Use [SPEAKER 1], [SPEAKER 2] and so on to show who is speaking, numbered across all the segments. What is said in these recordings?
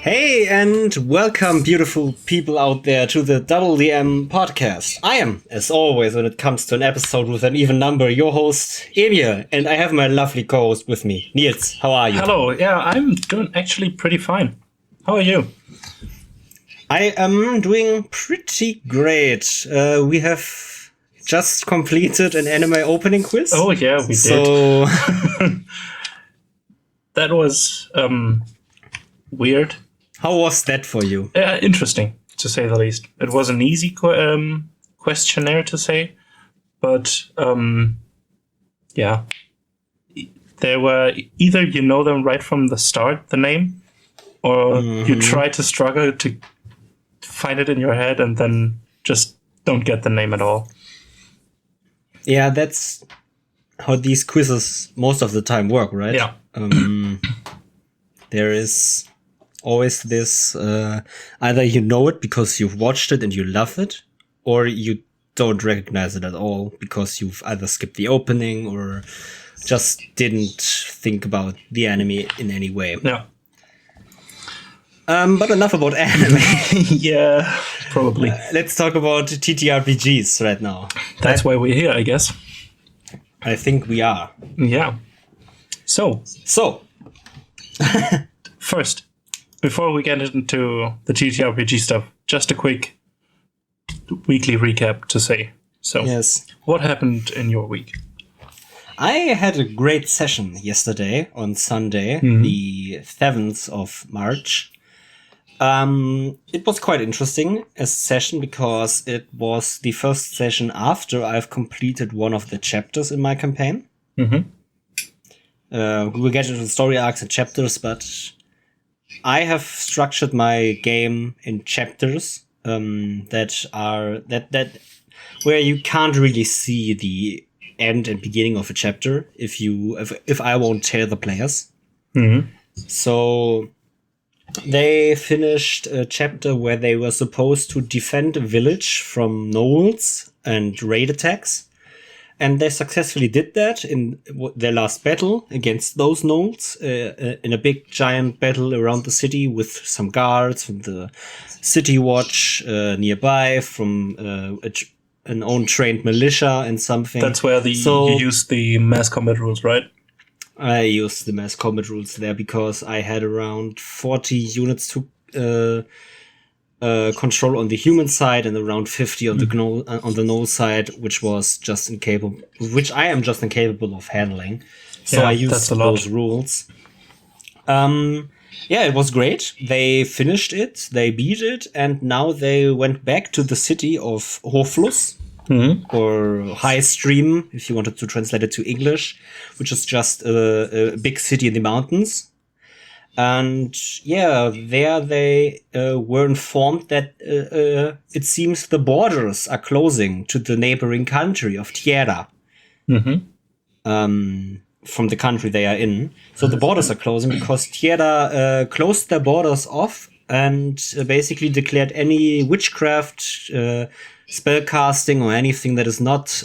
[SPEAKER 1] Hey, and welcome, beautiful people out there, to the DoubleDM podcast. I am, as always, when it comes to an episode with an even number, your host, Emil, and I have my lovely co-host with me, Niels. How are you?
[SPEAKER 2] Hello. Yeah, I'm doing actually pretty fine. How are you?
[SPEAKER 1] I am doing pretty great. We have just completed an anime opening quiz.
[SPEAKER 2] Oh, yeah, we
[SPEAKER 1] did.
[SPEAKER 2] That was weird.
[SPEAKER 1] How was that for you?
[SPEAKER 2] Interesting, to say the least. It was an easy questionnaire to say, but yeah. There were either you know them right from the start, the name, or you try to struggle to find it in your head and then just don't get the name at all.
[SPEAKER 1] Yeah, that's how these quizzes most of the time work, right?
[SPEAKER 2] Yeah.
[SPEAKER 1] There is always this, either you know it because you've watched it and you love it, or you don't recognize it at all because you've either skipped the opening or just didn't think about the anime in any way.
[SPEAKER 2] Yeah.
[SPEAKER 1] But enough about anime.
[SPEAKER 2] Yeah, probably.
[SPEAKER 1] Let's talk about TTRPGs right now.
[SPEAKER 2] That's why we're here, I guess.
[SPEAKER 1] I think we are.
[SPEAKER 2] Yeah. So. First, before we get into the TTRPG stuff, just a quick weekly recap to say. So,
[SPEAKER 1] yes.
[SPEAKER 2] What happened in your week?
[SPEAKER 1] I had a great session yesterday on Sunday, the 7th of March. It was quite interesting as a session because it was the first session after I've completed one of the chapters in my campaign. We will get into the story arcs and chapters, but I have structured my game in chapters that are where you can't really see the end and beginning of a chapter if I won't tell the players. So they finished a chapter where they were supposed to defend a village from gnolls and raid attacks. And they successfully did that in their last battle against those gnolls, in a big giant battle around the city with some guards from the city watch nearby, from an own trained militia and something.
[SPEAKER 2] That's where you use the mass combat rules, right?
[SPEAKER 1] I used the mass combat rules there because I had around 40 units to control on the human side and around 50 on the gnoll side, which I am just incapable of handling. So I used those rules. It was great. They finished it, they beat it, and now they went back to the city of Hofluss, or High Stream, if you wanted to translate it to English, which is just a big city in the mountains. And there they were informed that it seems the borders are closing to the neighboring country of Tierra. From the country they are in. So the borders are closing because Tierra closed their borders off and basically declared any witchcraft, spellcasting, or anything that is not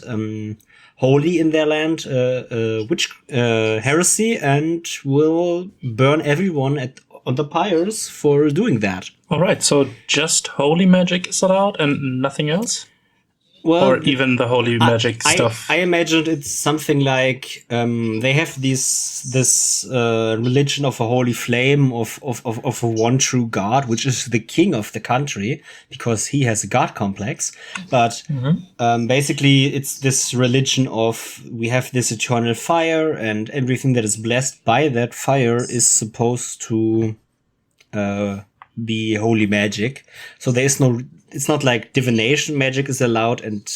[SPEAKER 1] holy in their land, heresy, and will burn everyone on the pyres for doing that.
[SPEAKER 2] All right, so just holy magic is allowed and nothing else?
[SPEAKER 1] Well,
[SPEAKER 2] or even the holy magic stuff?
[SPEAKER 1] I imagined it's something like they have this religion of a holy flame of a one true god, which is the king of the country because he has a god complex. But basically, it's this religion of we have this eternal fire, and everything that is blessed by that fire is supposed to be holy magic. So there is no. It's not like divination magic is allowed and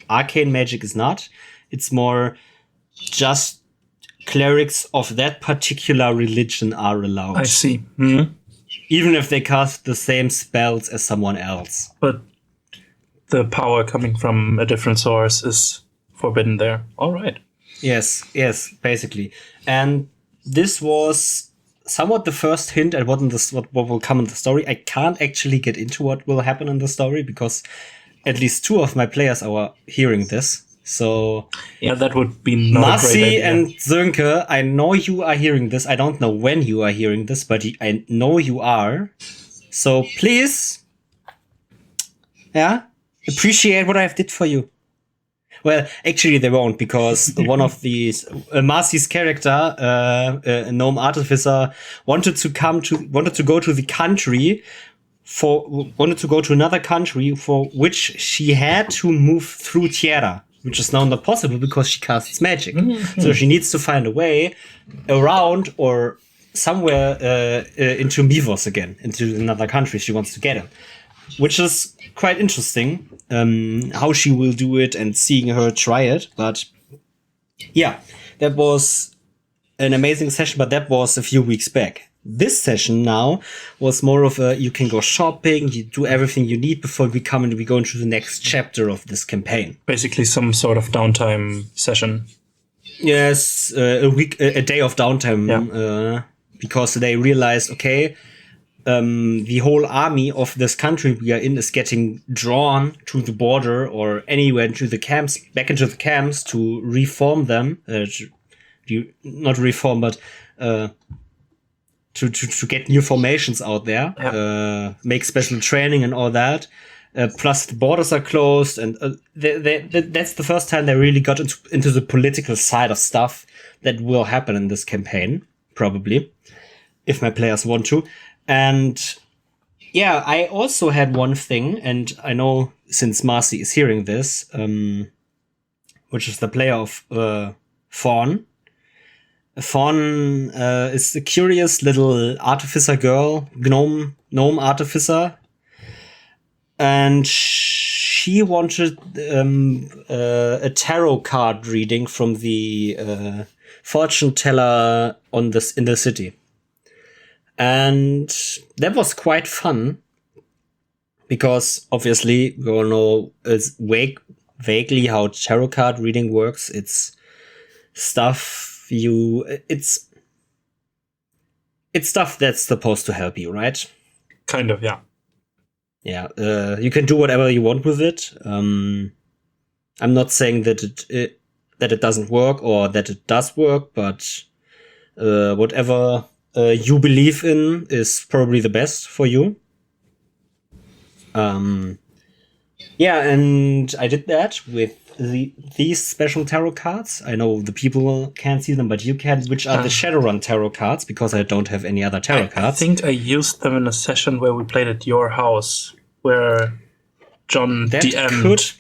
[SPEAKER 1] arcane magic is not. It's more just clerics of that particular religion are allowed.
[SPEAKER 2] I see.
[SPEAKER 1] Even if they cast the same spells as someone else.
[SPEAKER 2] But the power coming from a different source is forbidden there. All right.
[SPEAKER 1] Yes, basically. And this was somewhat the first hint at what will come in the story. I can't actually get into what will happen in the story because at least two of my players are hearing this. So
[SPEAKER 2] yeah, that would be not a great
[SPEAKER 1] Marcy
[SPEAKER 2] idea.
[SPEAKER 1] and Sönke, I know you are hearing this. I don't know when you are hearing this, but I know you are. So please, appreciate what I did for you. Well, actually, they won't, because one of these Marcy's character, a gnome artificer, wanted to go to the country wanted to go to another country for which she had to move through Tierra, which is now not possible because she casts magic. Mm-hmm. So she needs to find a way around or somewhere into Mivos again, into another country she wants to get in, which is quite interesting, how she will do it and seeing her try it. But yeah, that was an amazing session, but that was a few weeks back. This session now was more of a, you can go shopping, you do everything you need before we go into the next chapter of this campaign.
[SPEAKER 2] Basically some sort of downtime session.
[SPEAKER 1] Yes, a day of downtime, because they realized, okay, the whole army of this country we are in is getting drawn to the border or anywhere into the camps, back into the camps to reform them, not reform, but to get new formations out there, make special training and all that. Plus the borders are closed, and that's the first time they really got into the political side of stuff that will happen in this campaign, probably, if my players want to. And yeah, I also had one thing, and I know since Marcy is hearing this, which is the player of Fawn. Fawn is a curious little artificer girl, gnome artificer, and she wanted a tarot card reading from the fortune teller in the city, and that was quite fun because obviously we all know vaguely how tarot card reading works. It's stuff. It's stuff that's supposed to help you, right?
[SPEAKER 2] Kind of, yeah.
[SPEAKER 1] Yeah, you can do whatever you want with it. I'm not saying that it doesn't work or that it does work, but whatever you believe in is probably the best for you. Yeah, and I did that with these special tarot cards. I know the people can't see them, but you can, which are the Shadowrun tarot cards, because I don't have any other tarot cards.
[SPEAKER 2] I think I used them in a session where we played at your house, where John DM'd.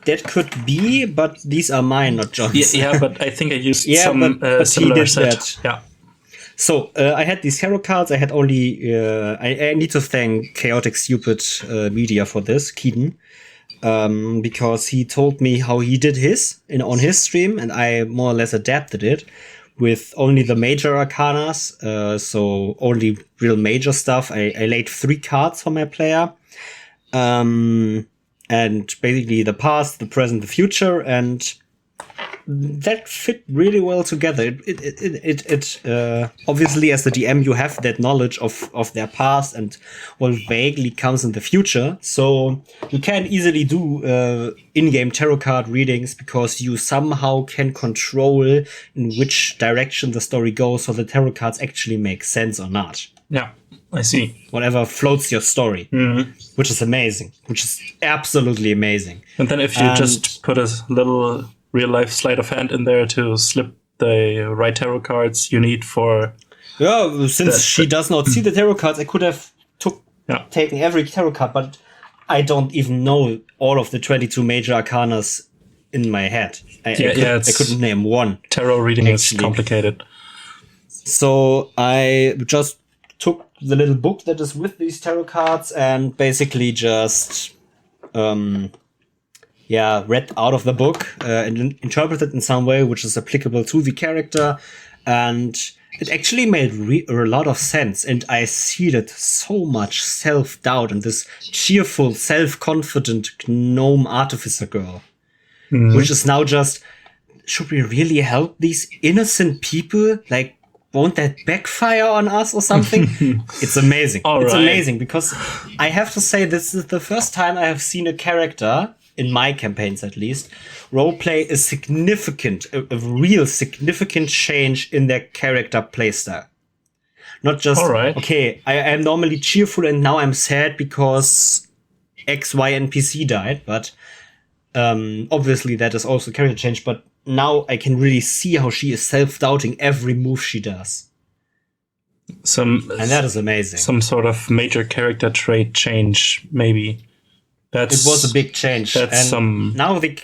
[SPEAKER 1] That could be, but these are mine, not John's.
[SPEAKER 2] Yeah, but I think I used some similar set. That. Yeah.
[SPEAKER 1] So I had these tarot cards. I had only. I need to thank Chaotic Stupid Media for this, Keaton, because he told me how he did his on his stream, and I more or less adapted it with only the major arcanas. So only real major stuff. I laid 3 cards for my player, and basically the past, the present, the future, and that fit really well together. It obviously, as the DM, you have that knowledge of their past and what vaguely comes in the future. So you can easily do in-game tarot card readings because you somehow can control in which direction the story goes, so the tarot cards actually make sense or not.
[SPEAKER 2] Yeah, I see.
[SPEAKER 1] Whatever floats your story, which is amazing, which is absolutely amazing.
[SPEAKER 2] And then if you just put a little real-life sleight of hand in there to slip the right tarot cards you need for...
[SPEAKER 1] Yeah, since she does not see the tarot cards, I could have taken every tarot card, but I don't even know all of the 22 major arcanas in my head. I couldn't name one.
[SPEAKER 2] Tarot reading is complicated.
[SPEAKER 1] So I just took the little book that is with these tarot cards and basically just... read out of the book and interpreted in some way which is applicable to the character, and it actually made a lot of sense. And I seeded so much self-doubt in this cheerful, self-confident gnome artificer girl, which is now just, should we really help these innocent people? Like, won't that backfire on us or something? It's amazing. Amazing because I have to say this is the first time I have seen a character in my campaigns at least, roleplay is significant, a real significant change in their character playstyle. Not just, okay, I am normally cheerful and now I'm sad because X, Y NPC died, but obviously that is also character change, but now I can really see how she is self-doubting every move she does. And that is amazing.
[SPEAKER 2] Some sort of major character trait change, maybe.
[SPEAKER 1] It was a big change. Now the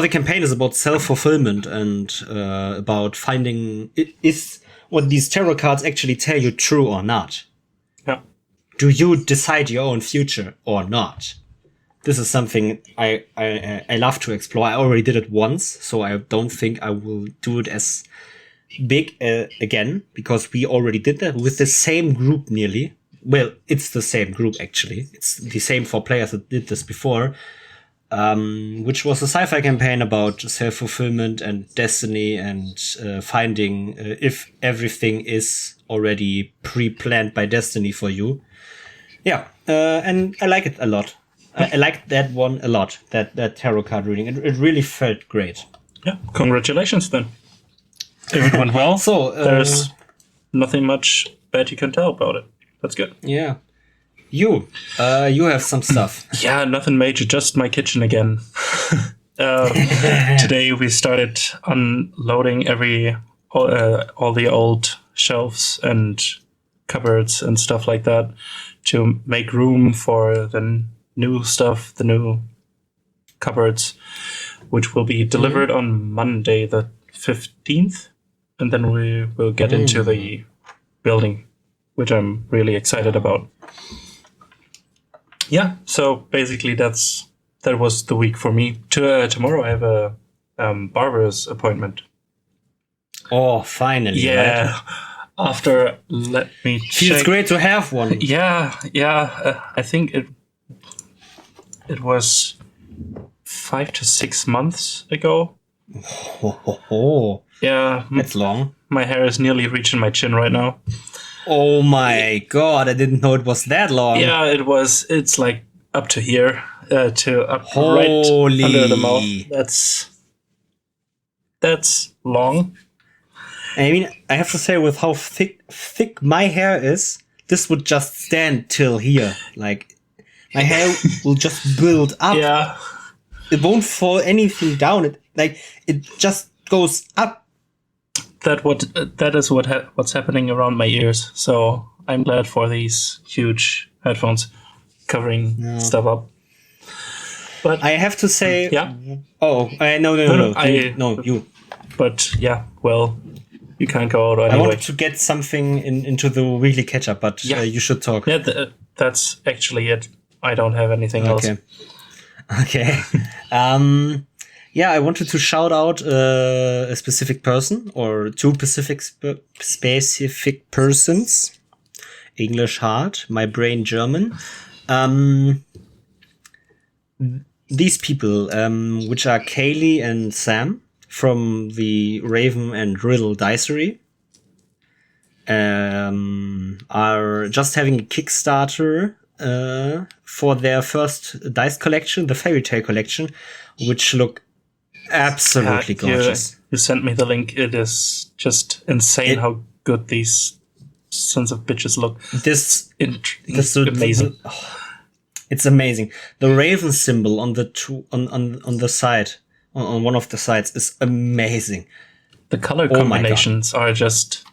[SPEAKER 1] campaign is about self-fulfillment and about finding is what these tarot cards actually tell you true or not.
[SPEAKER 2] Yeah.
[SPEAKER 1] Do you decide your own future or not? This is something I love to explore. I already did it once, so I don't think I will do it as big again, because we already did that with the same group nearly. Well, it's the same group, actually. It's the same 4 players that did this before, which was a sci-fi campaign about self-fulfillment and destiny and finding if everything is already pre-planned by destiny for you. Yeah, and I like it a lot. I liked that one a lot, that tarot card reading. It really felt great.
[SPEAKER 2] Yeah, congratulations then. If it went well, so there's nothing much bad you can tell about it. That's good.
[SPEAKER 1] Yeah. You have some stuff.
[SPEAKER 2] Yeah, nothing major, just my kitchen again. Today we started unloading all the old shelves and cupboards and stuff like that to make room for the new stuff, the new cupboards, which will be delivered on Monday the 15th. And then we will get into the building, which I'm really excited about. Yeah, so basically that was the week for me. Tomorrow I have a barber's appointment.
[SPEAKER 1] Oh, finally!
[SPEAKER 2] Yeah,
[SPEAKER 1] right?
[SPEAKER 2] After let me check.
[SPEAKER 1] Feels great to have one.
[SPEAKER 2] Yeah. I think it was 5 to 6 months ago. Yeah,
[SPEAKER 1] that's long.
[SPEAKER 2] My hair is nearly reaching my chin right now.
[SPEAKER 1] Oh my god, I didn't know it was that long.
[SPEAKER 2] Yeah, it was. It's like up to here, right under the mouth. That's long.
[SPEAKER 1] I mean, I have to say, with how thick my hair is, this would just stand till here. Like, my hair will just build up.
[SPEAKER 2] Yeah,
[SPEAKER 1] it won't fall anything down. It just goes up.
[SPEAKER 2] That is what's happening around my ears. So I'm glad for these huge headphones covering stuff up. But
[SPEAKER 1] I have to say,
[SPEAKER 2] yeah.
[SPEAKER 1] Oh, no, you.
[SPEAKER 2] But yeah, well, you can't go out anyway.
[SPEAKER 1] I wanted to get something into the weekly catch-up, but you should talk.
[SPEAKER 2] Yeah, that's actually it. I don't have anything else.
[SPEAKER 1] Okay. Yeah, I wanted to shout out a specific person or 2 specific persons. English hard, my brain German. These people, which are Kaylee and Sam from the Raven and Riddle Dicery, are just having a Kickstarter for their first dice collection, the Fairy Tale collection, which look absolutely gorgeous.
[SPEAKER 2] You sent me the link. It is just insane how good these sons of bitches look.
[SPEAKER 1] This
[SPEAKER 2] amazing.
[SPEAKER 1] It's amazing. The raven symbol on the on the side, on one of the sides, is amazing.
[SPEAKER 2] The color combinations are just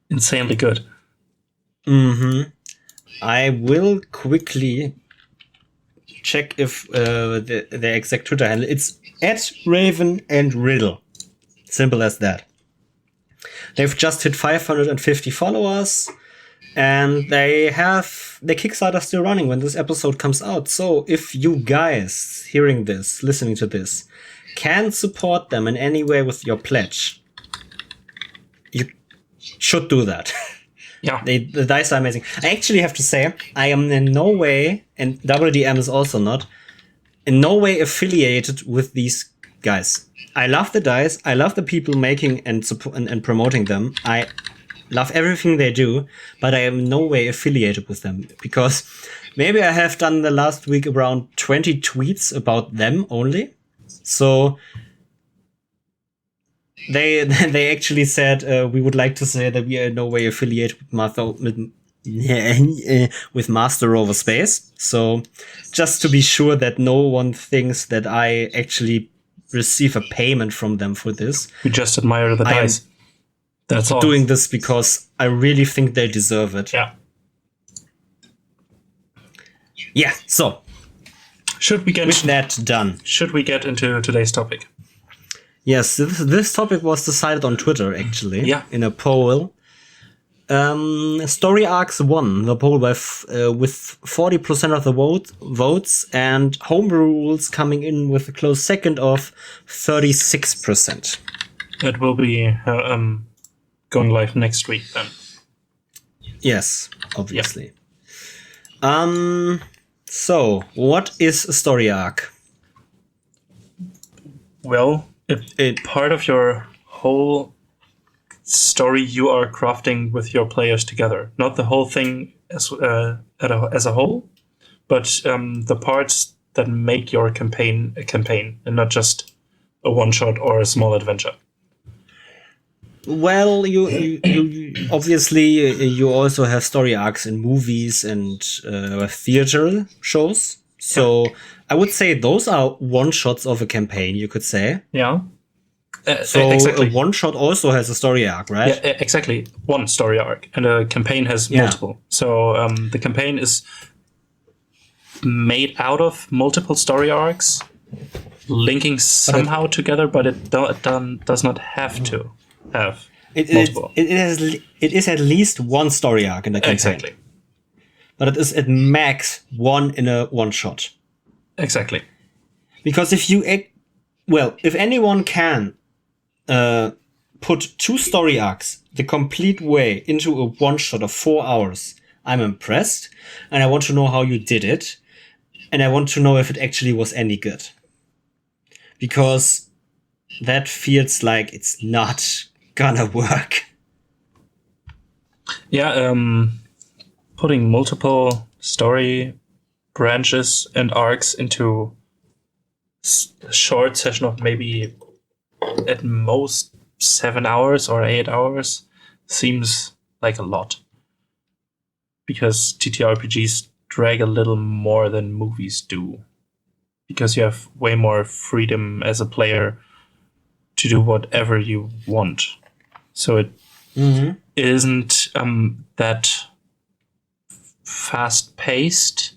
[SPEAKER 2] insanely good.
[SPEAKER 1] Mm-hmm. I will quickly check if the exact Twitter handle. It's @Raven and Riddle. Simple as that. They've just hit 550 followers, and they have the Kickstarter still running when this episode comes out. So if you guys hearing this, listening to this, can support them in any way with your pledge, you should do that.
[SPEAKER 2] Yeah.
[SPEAKER 1] The dice are amazing. I actually have to say, I am in no way, and DoubleDM is also not, in no way affiliated with these guys. I love the dice. I love the people making and promoting them. I love everything they do, but I am in no way affiliated with them because maybe I have done the last week around 20 tweets about them only. So they actually said we would like to say that we are in no way affiliated with Master Over Space. So just to be sure that no one thinks that I actually receive a payment from them for this.
[SPEAKER 2] We just admire the dice. That's all.
[SPEAKER 1] Doing this because I really think they deserve it.
[SPEAKER 2] Yeah.
[SPEAKER 1] Yeah. So
[SPEAKER 2] should we get
[SPEAKER 1] with that done?
[SPEAKER 2] Should we get into today's topic?
[SPEAKER 1] Yes, this topic was decided on Twitter actually.
[SPEAKER 2] Yeah.
[SPEAKER 1] In a poll. Story arcs won the poll with 40% of the votes, and homebrew rules coming in with a close second of 36%.
[SPEAKER 2] It will be going live next week then.
[SPEAKER 1] Yes, obviously. Yep. So, what is a story arc?
[SPEAKER 2] Well, it part of your whole story you are crafting with your players together. Not the whole thing as a whole, but the parts that make your campaign a campaign and not just a one-shot or a small adventure.
[SPEAKER 1] Well, you obviously you also have story arcs in movies and theater shows. So I would say those are one-shots of a campaign, you could say.
[SPEAKER 2] Yeah.
[SPEAKER 1] So
[SPEAKER 2] exactly.
[SPEAKER 1] A one-shot also has a story arc, right?
[SPEAKER 2] Yeah, exactly. One story arc, and a campaign has multiple. So the campaign is made out of multiple story arcs, linking somehow together, but it does not have to have multiple.
[SPEAKER 1] It is at least one story arc in the campaign.
[SPEAKER 2] Exactly.
[SPEAKER 1] But it is at max one in a one-shot.
[SPEAKER 2] Exactly.
[SPEAKER 1] Because if anyone can put 2 story arcs the complete way into a one-shot of 4 hours, I'm impressed. And I want to know how you did it. And I want to know if it actually was any good. Because that feels like it's not gonna work.
[SPEAKER 2] Yeah, putting multiple story branches and arcs into a short session of maybe at most 7 hours or 8 hours seems like a lot. Because TTRPGs drag a little more than movies do. Because you have way more freedom as a player to do whatever you want. So it isn't that fast-paced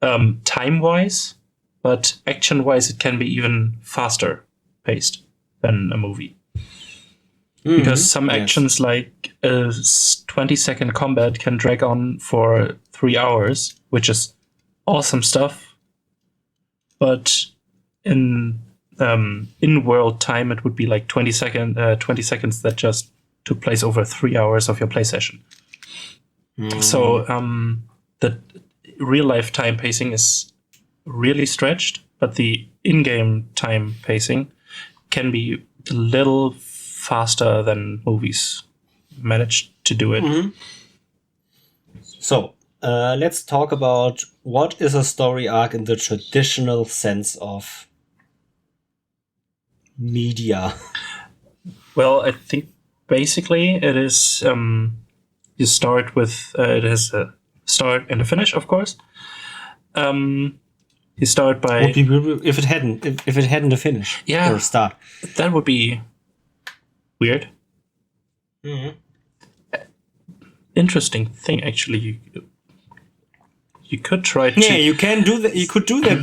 [SPEAKER 2] time-wise, but action-wise it can be even faster-paced than a movie. Because some actions like a 20-second combat can drag on for 3 hours, which is awesome stuff. But in world time, it would be like 20 seconds that just took place over 3 hours of your play session. So the real-life time pacing is really stretched, but the in-game time pacing can be a little faster than movies manage to do it.
[SPEAKER 1] So, let's talk about what is a story arc in the traditional sense of media.
[SPEAKER 2] Well, I think basically it is you start with it has a start and a finish, of course. You start by
[SPEAKER 1] if it hadn't a finish or a start.
[SPEAKER 2] That would be weird. Interesting thing, actually. You could try to.
[SPEAKER 1] Yeah, you can do that. You could do that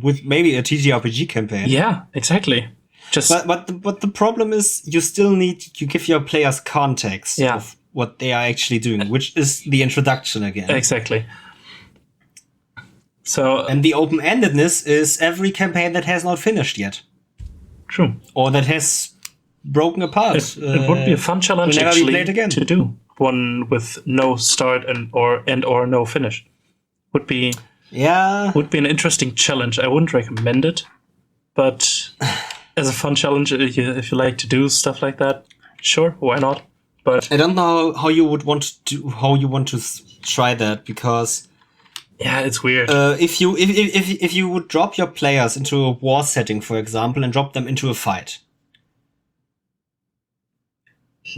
[SPEAKER 1] with maybe a TTRPG campaign.
[SPEAKER 2] Yeah, exactly.
[SPEAKER 1] But the problem is you still need to give your players context of what they are actually doing, which is the introduction again.
[SPEAKER 2] Exactly. So
[SPEAKER 1] and the open-endedness is every campaign that has not finished yet.
[SPEAKER 2] True.
[SPEAKER 1] Or that has broken apart.
[SPEAKER 2] It would be a fun challenge actually to do one with no start and or no finish. Would be an interesting challenge. I wouldn't recommend it, but as a fun challenge, if you like to do stuff like that, sure, why not? But
[SPEAKER 1] I don't know how you would want to try that, because
[SPEAKER 2] Yeah, it's weird.
[SPEAKER 1] If you would drop your players into a war setting, for example, and drop them into a fight,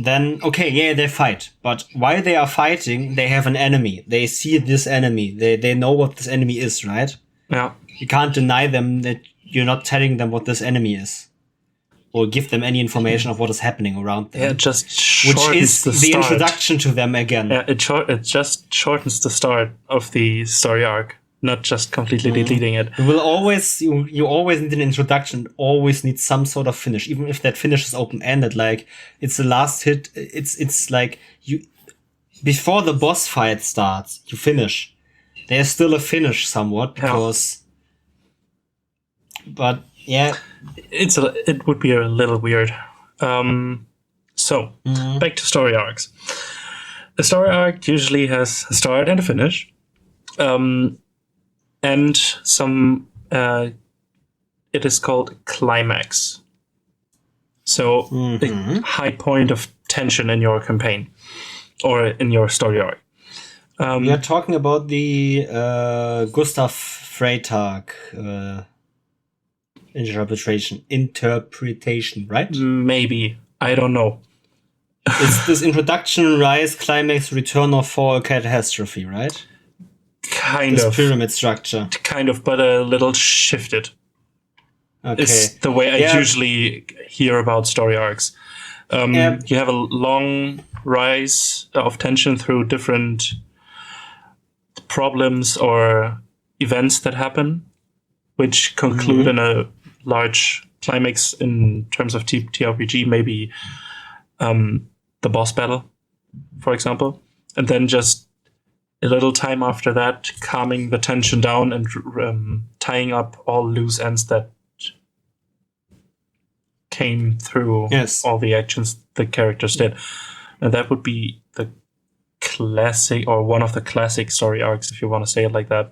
[SPEAKER 1] then okay, yeah, they fight. But while they are fighting, they have an enemy. They see this enemy. They know what this enemy is, right?
[SPEAKER 2] Yeah.
[SPEAKER 1] You can't deny them that you're not telling them what this enemy is, or give them any information of what is happening around them.
[SPEAKER 2] Yeah, it just
[SPEAKER 1] which
[SPEAKER 2] shortens
[SPEAKER 1] is the introduction to them again.
[SPEAKER 2] Yeah, it just shortens the start of the story arc, not just completely deleting it.
[SPEAKER 1] You always need an introduction, always need some sort of finish, even if that finish is open-ended. Like, it's the last hit. It's like you before the boss fight starts, you finish. There's still a finish somewhat because, but yeah,
[SPEAKER 2] it would be a little weird. So back to story arcs. A story arc usually has a start and a finish, and some. It is called climax. So the high point of tension in your campaign or in your story arc.
[SPEAKER 1] We are talking about the Gustav Freytag interpretation, right?
[SPEAKER 2] Maybe. I don't know.
[SPEAKER 1] It's this introduction, rise, climax, return, or fall, catastrophe, right?
[SPEAKER 2] Kind
[SPEAKER 1] this
[SPEAKER 2] of.
[SPEAKER 1] Pyramid structure.
[SPEAKER 2] Kind of, but a little shifted.
[SPEAKER 1] Okay.
[SPEAKER 2] It's the way I usually hear about story arcs. You have a long rise of tension through different problems or events that happen, which conclude in a large climax in terms of TTRPG, maybe the boss battle, for example. And then just a little time after that, calming the tension down and tying up all loose ends that came through all the actions the characters did. And that would be the classic, or one of the classic story arcs, if you want to say it like that.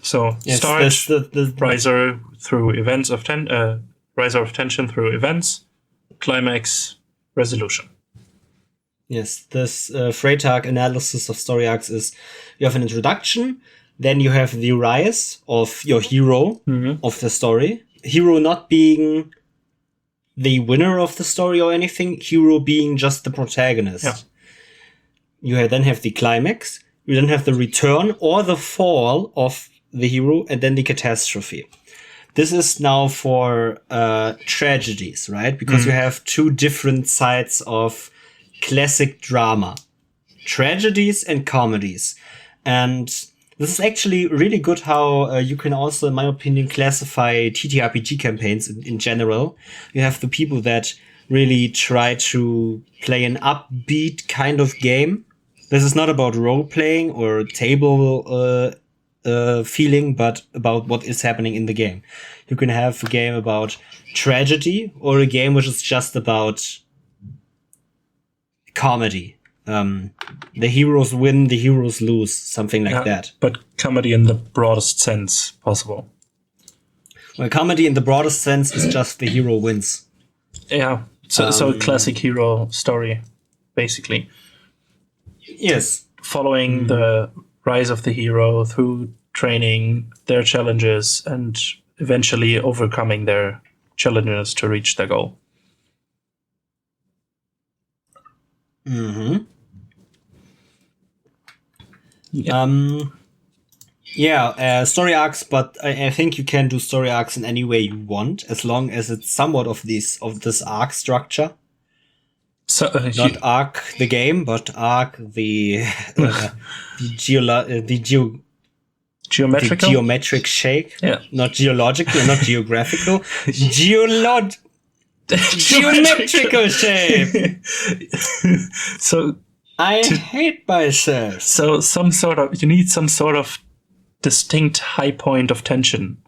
[SPEAKER 2] So start, riser through events of riser of tension through events, climax, resolution.
[SPEAKER 1] Yes, this Freytag analysis of story arcs is you have an introduction, then you have the rise of your hero of the story. Hero not being the winner of the story or anything, hero being just the protagonist.
[SPEAKER 2] Yeah.
[SPEAKER 1] You then have the climax, you then have the return or the fall of the hero, and then the catastrophe. This is now for tragedies, right? Because you have two different sides of classic drama. Tragedies and comedies. And this is actually really good how you can also, in my opinion, classify TTRPG campaigns in general. You have the people that really try to play an upbeat kind of game. This is not about role-playing or table feeling, but about what is happening in the game. You can have a game about tragedy or a game which is just about comedy. The heroes win, the heroes lose, something like that.
[SPEAKER 2] But comedy in the broadest sense possible.
[SPEAKER 1] Well, comedy in the broadest sense is just the hero wins.
[SPEAKER 2] Yeah, so a classic hero story, basically.
[SPEAKER 1] Yes.
[SPEAKER 2] Following the rise of the hero through training, their challenges, and eventually overcoming their challenges to reach their goal.
[SPEAKER 1] Story arcs, but I think you can do story arcs in any way you want, as long as it's somewhat of this arc structure.
[SPEAKER 2] So,
[SPEAKER 1] not arc the game, but arc the geometric shape.
[SPEAKER 2] Yeah.
[SPEAKER 1] Not geological, not geographical. Geometrical shape.
[SPEAKER 2] So
[SPEAKER 1] I hate myself.
[SPEAKER 2] So you need some sort of distinct high point of tension.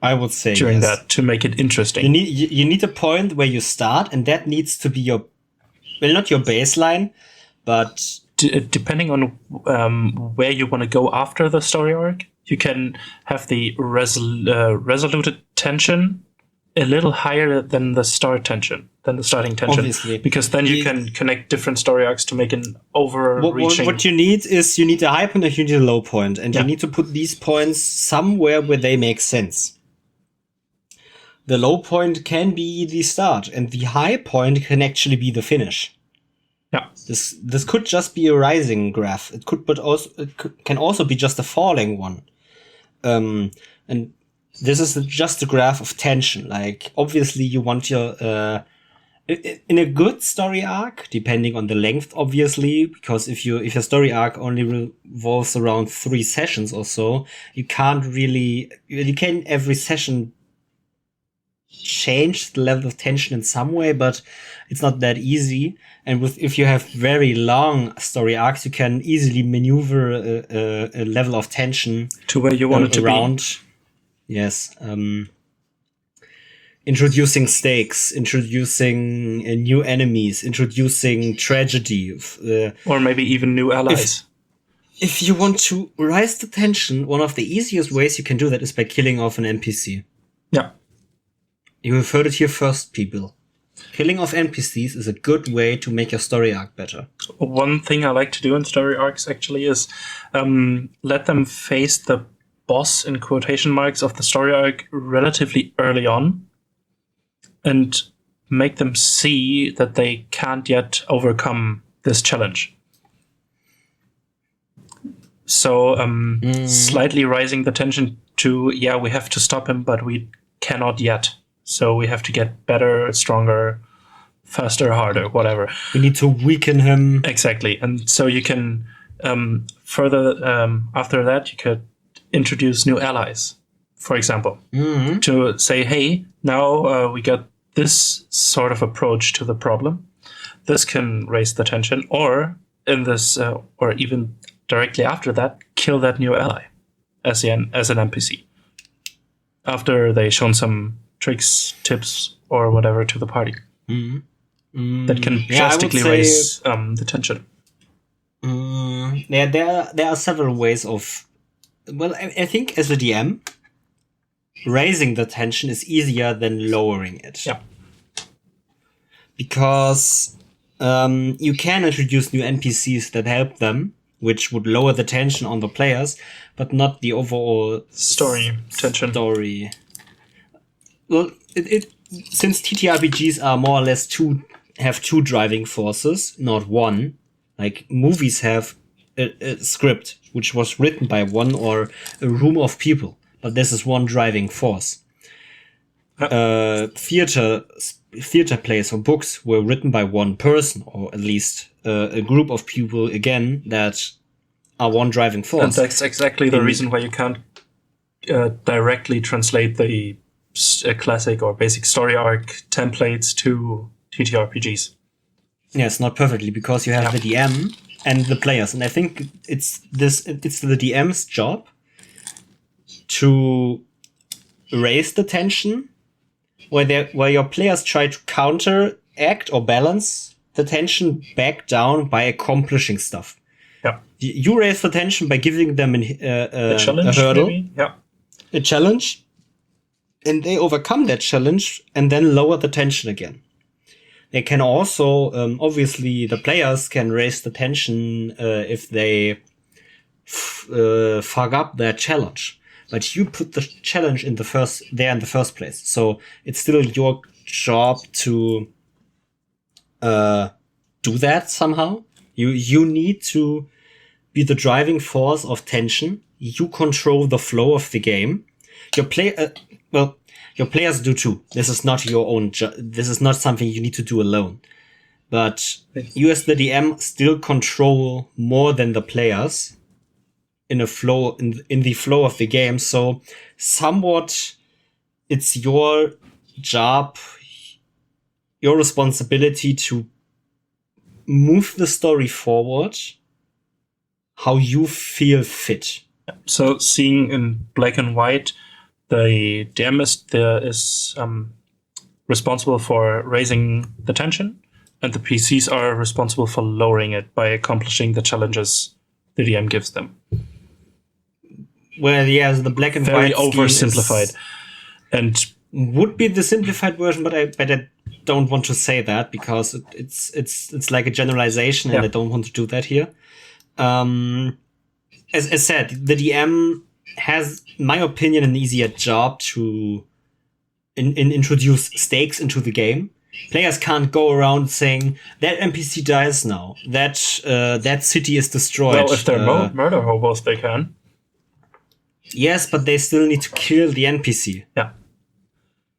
[SPEAKER 1] I would say
[SPEAKER 2] during that to make it interesting.
[SPEAKER 1] You need a point where you start, and that needs to be your, well, not your baseline, but
[SPEAKER 2] depending on where you want to go after the story arc, you can have the resolute tension a little higher than the starting tension,
[SPEAKER 1] Obviously.
[SPEAKER 2] because then you can connect different story arcs to make an overreaching.
[SPEAKER 1] What you need is you need a high point and you need a low point, and you need to put these points somewhere where they make sense. The low point can be the start, and the high point can actually be the finish.
[SPEAKER 2] Yeah,
[SPEAKER 1] this could just be a rising graph. It can also be just a falling one. And this is just a graph of tension. Like, obviously, you want your in a good story arc, depending on the length, obviously, because if your story arc only revolves around 3 sessions or so, you can every session change the level of tension in some way, but it's not that easy. And if you have very long story arcs, you can easily maneuver a level of tension
[SPEAKER 2] to where you want it to be.
[SPEAKER 1] Yes. Introducing stakes, introducing new enemies, introducing tragedy.
[SPEAKER 2] Or maybe even new allies.
[SPEAKER 1] If you want to rise the tension, one of the easiest ways you can do that is by killing off an NPC.
[SPEAKER 2] Yeah.
[SPEAKER 1] You have heard it here first, people. Killing off NPCs is a good way to make your story arc better.
[SPEAKER 2] One thing I like to do in story arcs actually is let them face the boss, in quotation marks, of the story arc relatively early on, and make them see that they can't yet overcome this challenge. So slightly rising the tension to, we have to stop him, but we cannot yet. So we have to get better, stronger, faster, harder, whatever.
[SPEAKER 1] We need to weaken him.
[SPEAKER 2] Exactly. And so you can further, after that, you could introduce new allies, for example, to say, hey, now we got this sort of approach to the problem. This can raise the tension, or in this, or even directly after that, kill that new ally as an NPC. After they've shown some tricks, tips, or whatever to the party. That can drastically raise the tension.
[SPEAKER 1] There are several ways of... Well, I think as a DM, raising the tension is easier than lowering it.
[SPEAKER 2] Yeah.
[SPEAKER 1] Because you can introduce new NPCs that help them, which would lower the tension on the players, but not the overall
[SPEAKER 2] tension.
[SPEAKER 1] Well, since TTRPGs are more or less have two driving forces, not one. Like movies have a script which was written by one or a room of people, but this is one driving force. Theater plays or books were written by one person, or at least a group of people again that are one driving force.
[SPEAKER 2] And that's exactly the reason why you can't directly translate the classic or basic story arc templates to TTRPGs.
[SPEAKER 1] Yes, not perfectly, because you have the DM and the players, and I think it's the DM's job to raise the tension where your players try to counteract or balance the tension back down by accomplishing stuff.
[SPEAKER 2] Yeah,
[SPEAKER 1] you raise the tension by giving them a
[SPEAKER 2] challenge,
[SPEAKER 1] a hurdle,
[SPEAKER 2] maybe? Yeah,
[SPEAKER 1] a challenge. And they overcome that challenge and then lower the tension again. They can also, obviously, the players can raise the tension if they fuck up their challenge. But you put the challenge in the first place. So it's still your job to do that somehow. You need to be the driving force of tension. You control the flow of the game. Your players do too. This is not your own this is not something you need to do alone. But you as the DM still control more than the players in the flow of the game. So somewhat it's your job, your responsibility to move the story forward how you feel fit.
[SPEAKER 2] So seeing in black and white, the DM is responsible for raising the tension, and the PCs are responsible for lowering it by accomplishing the challenges the DM gives them.
[SPEAKER 1] Well, yes, the black and
[SPEAKER 2] very
[SPEAKER 1] white
[SPEAKER 2] oversimplified. And
[SPEAKER 1] would be the simplified version, but I don't want to say that because it's like a generalization, and I don't want to do that here. As said, the DM has, in my opinion, an easier job to introduce stakes into the game. Players can't go around saying that NPC dies now, that city is destroyed.
[SPEAKER 2] Well, if they're murder hobos, they can.
[SPEAKER 1] Yes, but they still need to kill the NPC.
[SPEAKER 2] Yeah.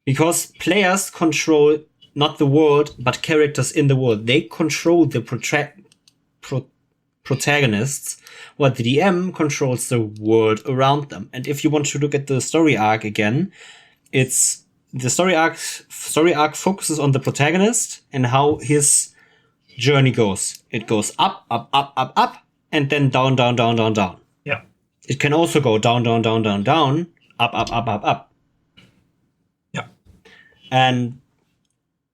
[SPEAKER 1] Because players control not the world, but characters in the world. They control the protagonists, while the DM controls the world around them. And if you want to look at the story arc again, it's the story arc focuses on the protagonist and how his journey goes. It goes up, up, up, up, up, and then down, down, down, down, down.
[SPEAKER 2] Yeah.
[SPEAKER 1] It can also go down, down, down, down, down, up, up, up, up, up.
[SPEAKER 2] Yeah.
[SPEAKER 1] And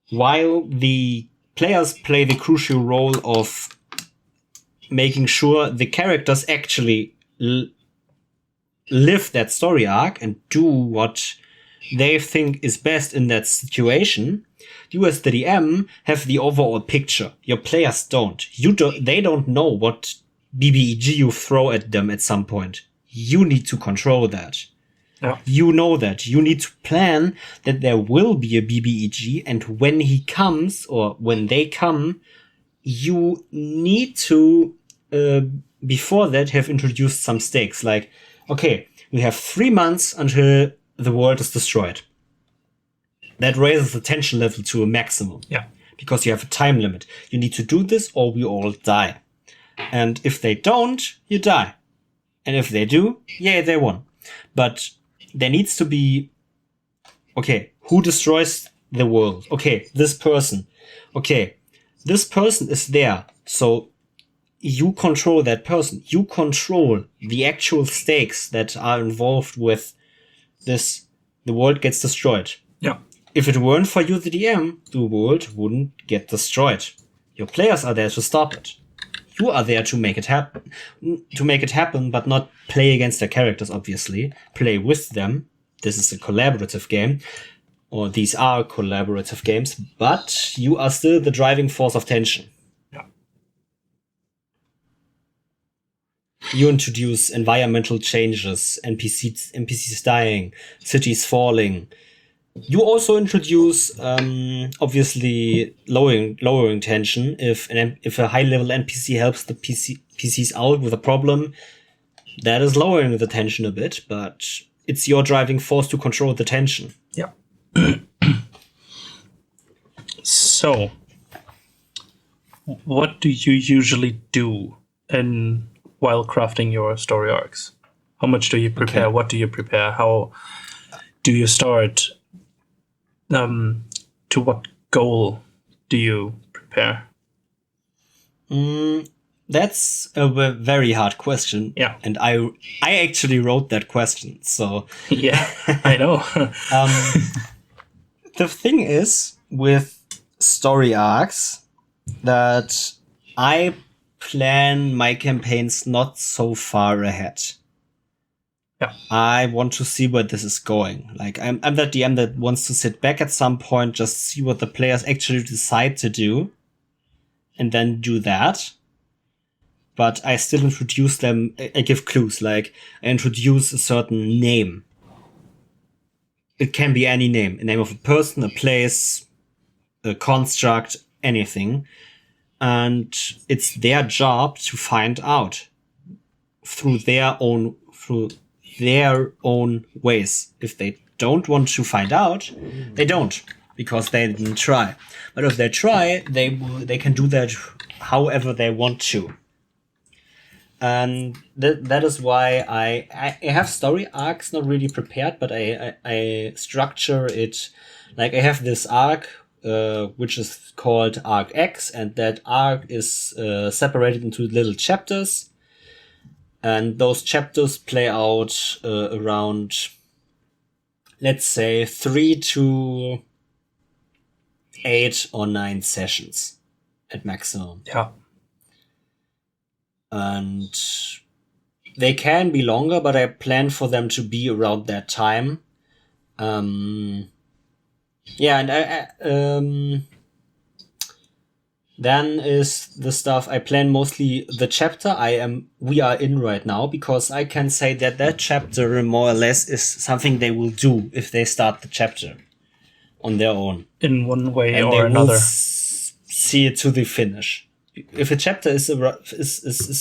[SPEAKER 1] while the players play the crucial role of making sure the characters actually live that story arc and do what they think is best in that situation, you as the DM have the overall picture. Your players don't. They don't know what BBEG you throw at them at some point. You need to control that.
[SPEAKER 2] Yeah.
[SPEAKER 1] You know that. You need to plan that there will be a BBEG, and when he comes or when they come, you need to, before that, have introduced some stakes. Like, okay, we have 3 months until the world is destroyed. That raises the tension level to a maximum.
[SPEAKER 2] Yeah.
[SPEAKER 1] Because you have a time limit. You need to do this or we all die. And if they don't, you die. And if they do, yeah, they won. But there needs to be, okay, who destroys the world? Okay, this person. Okay, this person is there. So you control that person. You control the actual stakes that are involved with this. The world gets destroyed.
[SPEAKER 2] Yeah.
[SPEAKER 1] If it weren't for you, the DM, the world wouldn't get destroyed. Your players are there to stop it. You are there to make it happen. But not play against their characters, obviously. Play with them. This is a collaborative game. Or these are collaborative games. But you are still the driving force of tension.
[SPEAKER 2] Yeah.
[SPEAKER 1] You introduce environmental changes, NPCs dying, cities falling. You also introduce, obviously, lowering tension. If a high-level NPC helps the PCs out with a problem, that is lowering the tension a bit, but it's your driving force to control the tension.
[SPEAKER 2] Yeah. So, what do you usually do while crafting your story arcs? How much do you prepare? Okay. What do you prepare? How do you start? To what goal do you prepare?
[SPEAKER 1] That's a very hard question.
[SPEAKER 2] Yeah.
[SPEAKER 1] And I actually wrote that question, so...
[SPEAKER 2] Yeah, I know.
[SPEAKER 1] The thing is, with story arcs, that I plan my campaigns not so far ahead.
[SPEAKER 2] Yeah.
[SPEAKER 1] I want to see where this is going. Like, I'm that DM that wants to sit back at some point, just see what the players actually decide to do, and then do that. But I still introduce them, I give clues, like, I introduce a certain name. It can be any name. A name of a person, a place, a construct, anything. And it's their job to find out through their own ways. If they don't want to find out, they don't, because they didn't try. But if they try, they can do that however they want to. And that is why I have story arcs not really prepared, but I structure it like I have this arc which is called Arc X, and that arc is separated into little chapters. And those chapters play out around, let's say, 3 to 8 or 9 sessions at maximum.
[SPEAKER 2] Yeah.
[SPEAKER 1] And they can be longer, but I plan for them to be around that time. Yeah, and then is the stuff I plan mostly the chapter we are in right now, because I can say that chapter more or less is something they will do if they start the chapter on their own.
[SPEAKER 2] In one way
[SPEAKER 1] And
[SPEAKER 2] or
[SPEAKER 1] they
[SPEAKER 2] another.
[SPEAKER 1] will see it to the finish. If a chapter is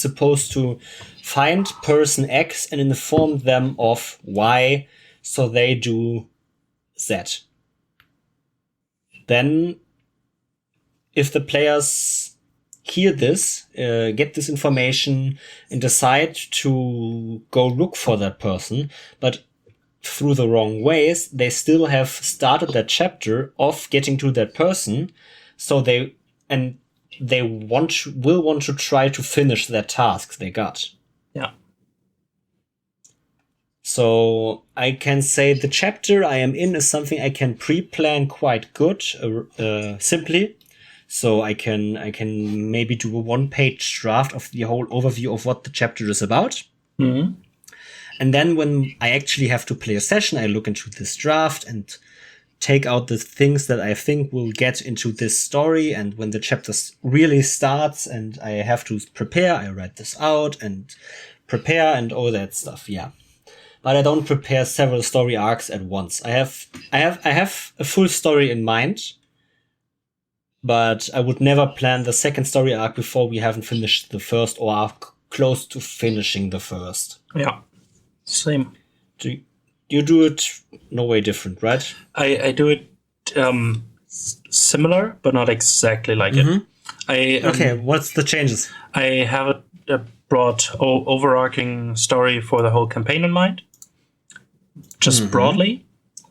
[SPEAKER 1] supposed to find person X and inform them of Y, so they do Z. Then, if the players hear this, get this information, and decide to go look for that person, but through the wrong ways, they still have started that chapter of getting to that person, so they will want to try to finish that task they got.
[SPEAKER 2] Yeah.
[SPEAKER 1] So I can say the chapter I am in is something I can pre-plan quite good, simply. So I can maybe do a 1-page draft of the whole overview of what the chapter is about.
[SPEAKER 2] Mm-hmm.
[SPEAKER 1] And then when I actually have to play a session, I look into this draft and take out the things that I think will get into this story. And when the chapter really starts and I have to prepare, I write this out and prepare and all that stuff. Yeah. But I don't prepare several story arcs at once. I have a full story in mind, but I would never plan the second story arc before we haven't finished the first or are close to finishing the first.
[SPEAKER 2] Yeah. Same.
[SPEAKER 1] You do it no way different, right?
[SPEAKER 2] I do it similar, but not exactly like it.
[SPEAKER 1] Okay, what's the changes?
[SPEAKER 2] I have a broad overarching story for the whole campaign in mind, just broadly,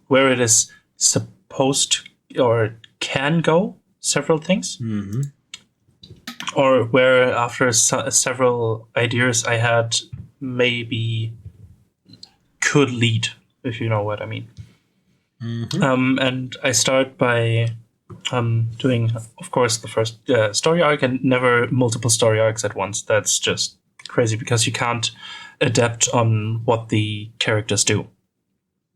[SPEAKER 2] where it is supposed to, or can go several things, or where after several ideas I had maybe could lead, if you know what I mean. And I start by doing, of course, the first story arc, and never multiple story arcs at once. That's just crazy because you can't adapt on what the characters do.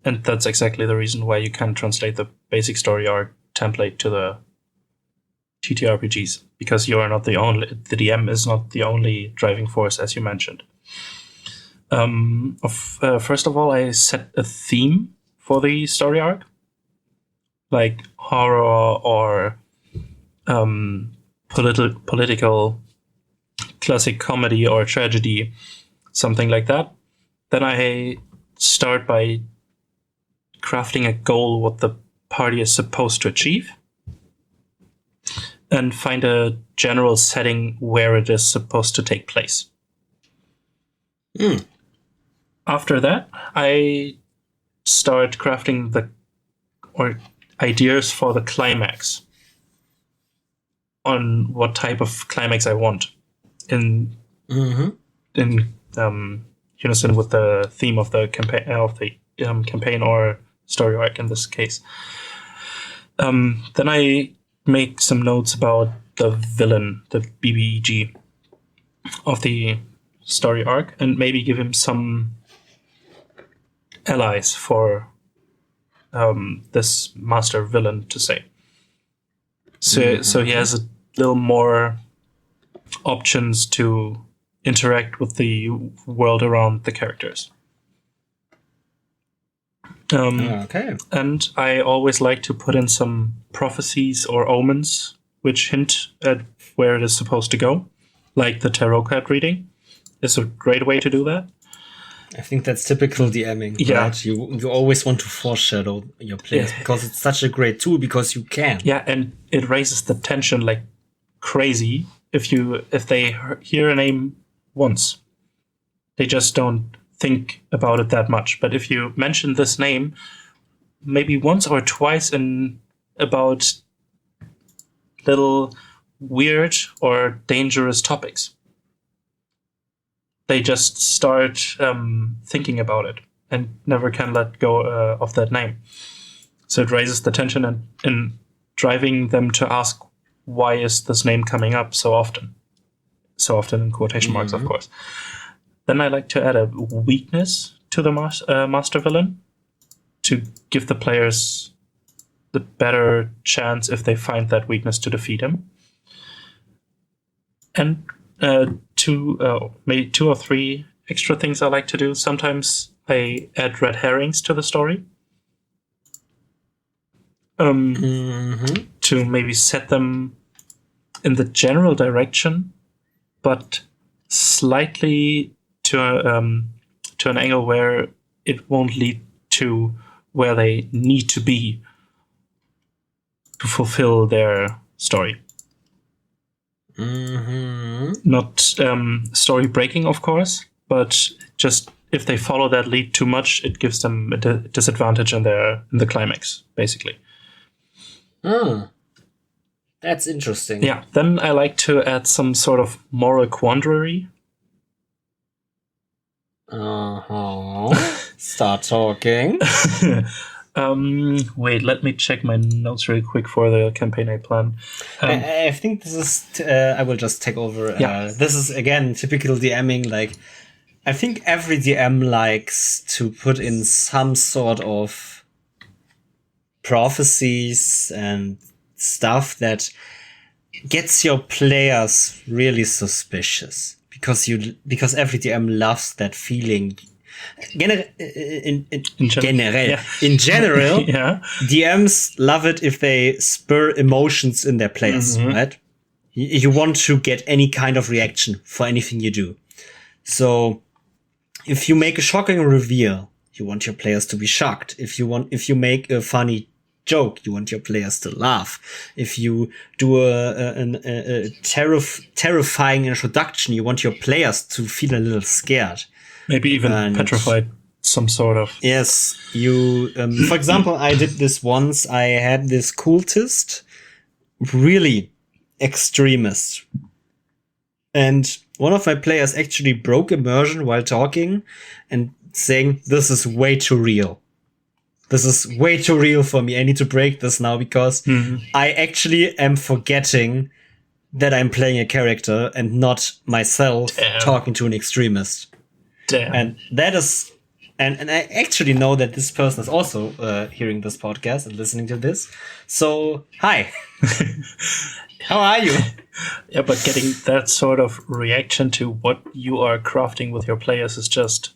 [SPEAKER 2] And that's exactly the reason why you can translate the basic story arc template to the TTRPGs, because you are not the DM is not the only driving force, as you mentioned. First of all, I set a theme for the story arc, like horror or political, classic comedy or tragedy, something like that. Then I start by crafting a goal what the party is supposed to achieve, and find a general setting where it is supposed to take place. After that, I start crafting ideas for the climax, on what type of climax I want, in unison with the theme of the campaign or story arc in this case. Then I make some notes about the villain, the BBEG of the story arc, and maybe give him some allies for this master villain to say. So he has a little more options to interact with the world around the characters.
[SPEAKER 1] Okay.
[SPEAKER 2] And I always like to put in some prophecies or omens which hint at where it is supposed to go, like the tarot card reading is a great way to do that.
[SPEAKER 1] I think that's typical DMing,
[SPEAKER 2] Yeah.
[SPEAKER 1] right? You always want to foreshadow your players because it's such a great tool because you can.
[SPEAKER 2] Yeah, and it raises the tension like crazy if they hear a name once. They just don't think about it that much. But if you mention this name maybe once or twice in about little weird or dangerous topics, they just start thinking about it and never can let go of that name. So it raises the tension and driving them to ask, why is this name coming up so often? So often in quotation marks, of course. Then I like to add a weakness to the master villain to give the players the better chance if they find that weakness to defeat him. And maybe 2 or 3 extra things I like to do. Sometimes I add red herrings to the story. To maybe set them in the general direction, but slightly to an angle where it won't lead to where they need to be to fulfill their story. Not story breaking, of course, but just if they follow that lead too much, it gives them a disadvantage in the climax, basically.
[SPEAKER 1] That's interesting.
[SPEAKER 2] Yeah, then I like to add some sort of moral quandary.
[SPEAKER 1] Start talking.
[SPEAKER 2] Wait, let me check my notes really quick for the campaign I plan.
[SPEAKER 1] I think this is... I will just take over. This is, again, typical DMing. Like, I think every DM likes to put in some sort of prophecies and stuff that gets your players really suspicious. Because every DM loves that feeling. In general,
[SPEAKER 2] yeah.
[SPEAKER 1] DMs love it if they spur emotions in their players, right? You want to get any kind of reaction for anything you do. So if you make a shocking reveal, you want your players to be shocked. If you make a funny joke, you want your players to laugh. If you do a terrifying introduction, you want your players to feel a little scared.
[SPEAKER 2] Maybe even petrified, some sort of.
[SPEAKER 1] Yes, you. For example, I did this once. I had this cultist, really extremist, and one of my players actually broke immersion while talking and saying, "This is way too real. This is way too real for me. I need to break this now because I actually am forgetting that I'm playing a character and not myself talking to an extremist."
[SPEAKER 2] Damn.
[SPEAKER 1] And that is, and I actually know that this person is also hearing this podcast and listening to this. So, hi. How are you?
[SPEAKER 2] Yeah, but getting that sort of reaction to what you are crafting with your players is just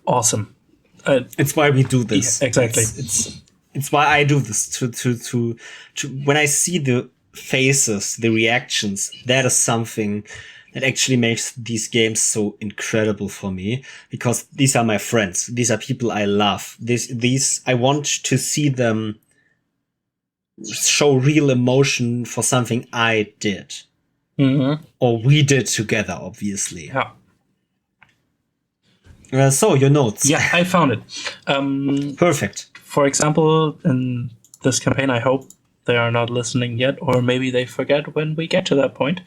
[SPEAKER 2] awesome.
[SPEAKER 1] It's why we do this.
[SPEAKER 2] Yeah, exactly.
[SPEAKER 1] It's why I do this to when I see the faces, the reactions, that is something that actually makes these games so incredible for me, because these are my friends. These are people I love. These I want to see them show real emotion for something I did. Or we did together, obviously.
[SPEAKER 2] Yeah.
[SPEAKER 1] So, your notes.
[SPEAKER 2] Yeah, I found it.
[SPEAKER 1] Perfect.
[SPEAKER 2] For example, in this campaign, I hope they are not listening yet, or maybe they forget when we get to that point.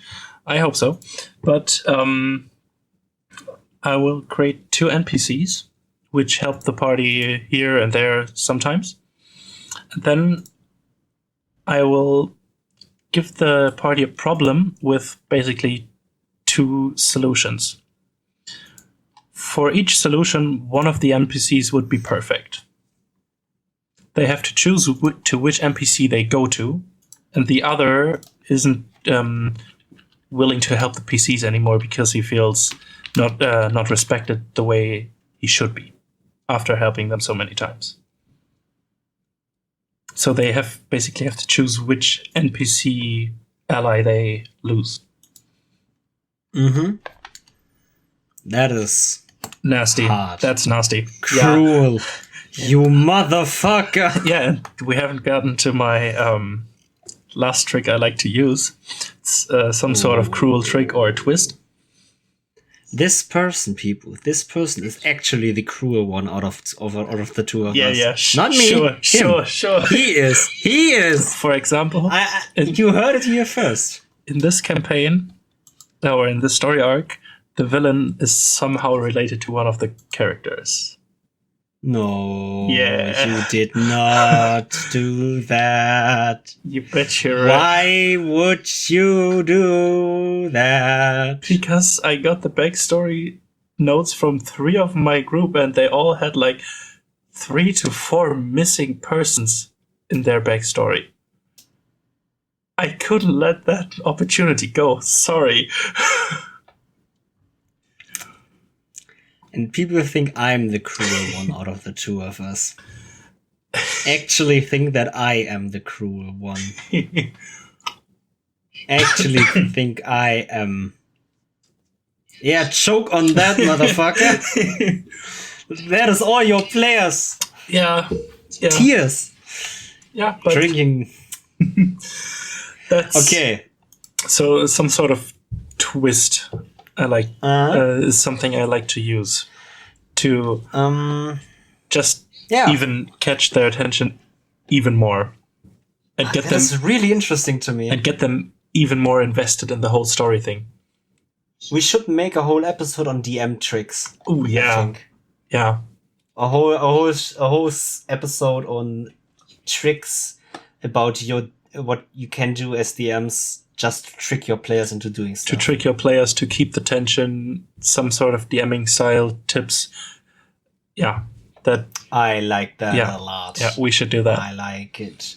[SPEAKER 2] I hope so. But I will create 2 NPCs, which help the party here and there sometimes. And then I will give the party a problem with basically 2 solutions. For each solution, one of the NPCs would be perfect. They have to choose to which NPC they go to, and the other isn't willing to help the PCs anymore because he feels not respected the way he should be after helping them so many times. So they basically have to choose which NPC ally they lose.
[SPEAKER 1] That is
[SPEAKER 2] nasty.
[SPEAKER 1] Hard.
[SPEAKER 2] That's nasty.
[SPEAKER 1] Cruel. Yeah. You motherfucker.
[SPEAKER 2] Yeah, we haven't gotten to my last trick I like to use. It's some sort of cruel trick or a twist.
[SPEAKER 1] This person is actually the cruel one out of the 2 of us.
[SPEAKER 2] Yeah.
[SPEAKER 1] Not me.
[SPEAKER 2] Sure.
[SPEAKER 1] He is.
[SPEAKER 2] For example,
[SPEAKER 1] you heard it here first.
[SPEAKER 2] In this campaign, or in this story arc, the villain is somehow related to one of the characters.
[SPEAKER 1] No,
[SPEAKER 2] yeah.
[SPEAKER 1] You did not do that.
[SPEAKER 2] You bet you're
[SPEAKER 1] right. Why would you do that?
[SPEAKER 2] Because I got the backstory notes from 3 of my group, and they all had like 3 to 4 missing persons in their backstory. I couldn't let that opportunity go. Sorry.
[SPEAKER 1] And people think I'm the cruel one out of the two of us. Actually think that I am the cruel one. Actually think I am... Yeah, choke on that, motherfucker. That is all your players.
[SPEAKER 2] Yeah.
[SPEAKER 1] Tears.
[SPEAKER 2] Yeah, but...
[SPEAKER 1] Drinking...
[SPEAKER 2] That's
[SPEAKER 1] okay.
[SPEAKER 2] So some sort of twist I like is something I like to use to just even catch their attention even more and get them.
[SPEAKER 1] That's really interesting to me.
[SPEAKER 2] And get them even more invested in the whole story thing.
[SPEAKER 1] We should make a whole episode on DM tricks.
[SPEAKER 2] Oh yeah,
[SPEAKER 1] I think.
[SPEAKER 2] Yeah.
[SPEAKER 1] A whole episode on tricks about what you can do as DMs, just to trick your players into doing stuff.
[SPEAKER 2] To trick your players, to keep the tension, some sort of DMing style tips. Yeah, that
[SPEAKER 1] I like that a lot.
[SPEAKER 2] Yeah, we should do that.
[SPEAKER 1] I like it.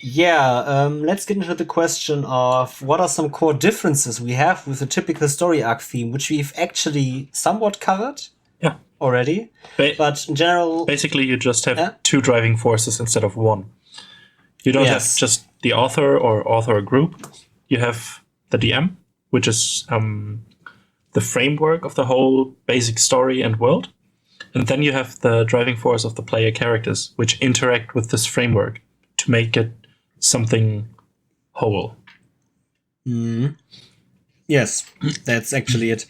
[SPEAKER 1] Let's get into the question of what are some core differences we have with a typical story arc theme, which we've actually somewhat covered.
[SPEAKER 2] Yeah.
[SPEAKER 1] Already. But in general...
[SPEAKER 2] Basically, you just have two driving forces instead of one. You don't have just the author or author group. You have the DM, which is the framework of the whole basic story and world. And then you have the driving force of the player characters, which interact with this framework to make it something whole.
[SPEAKER 1] Yes, that's actually it.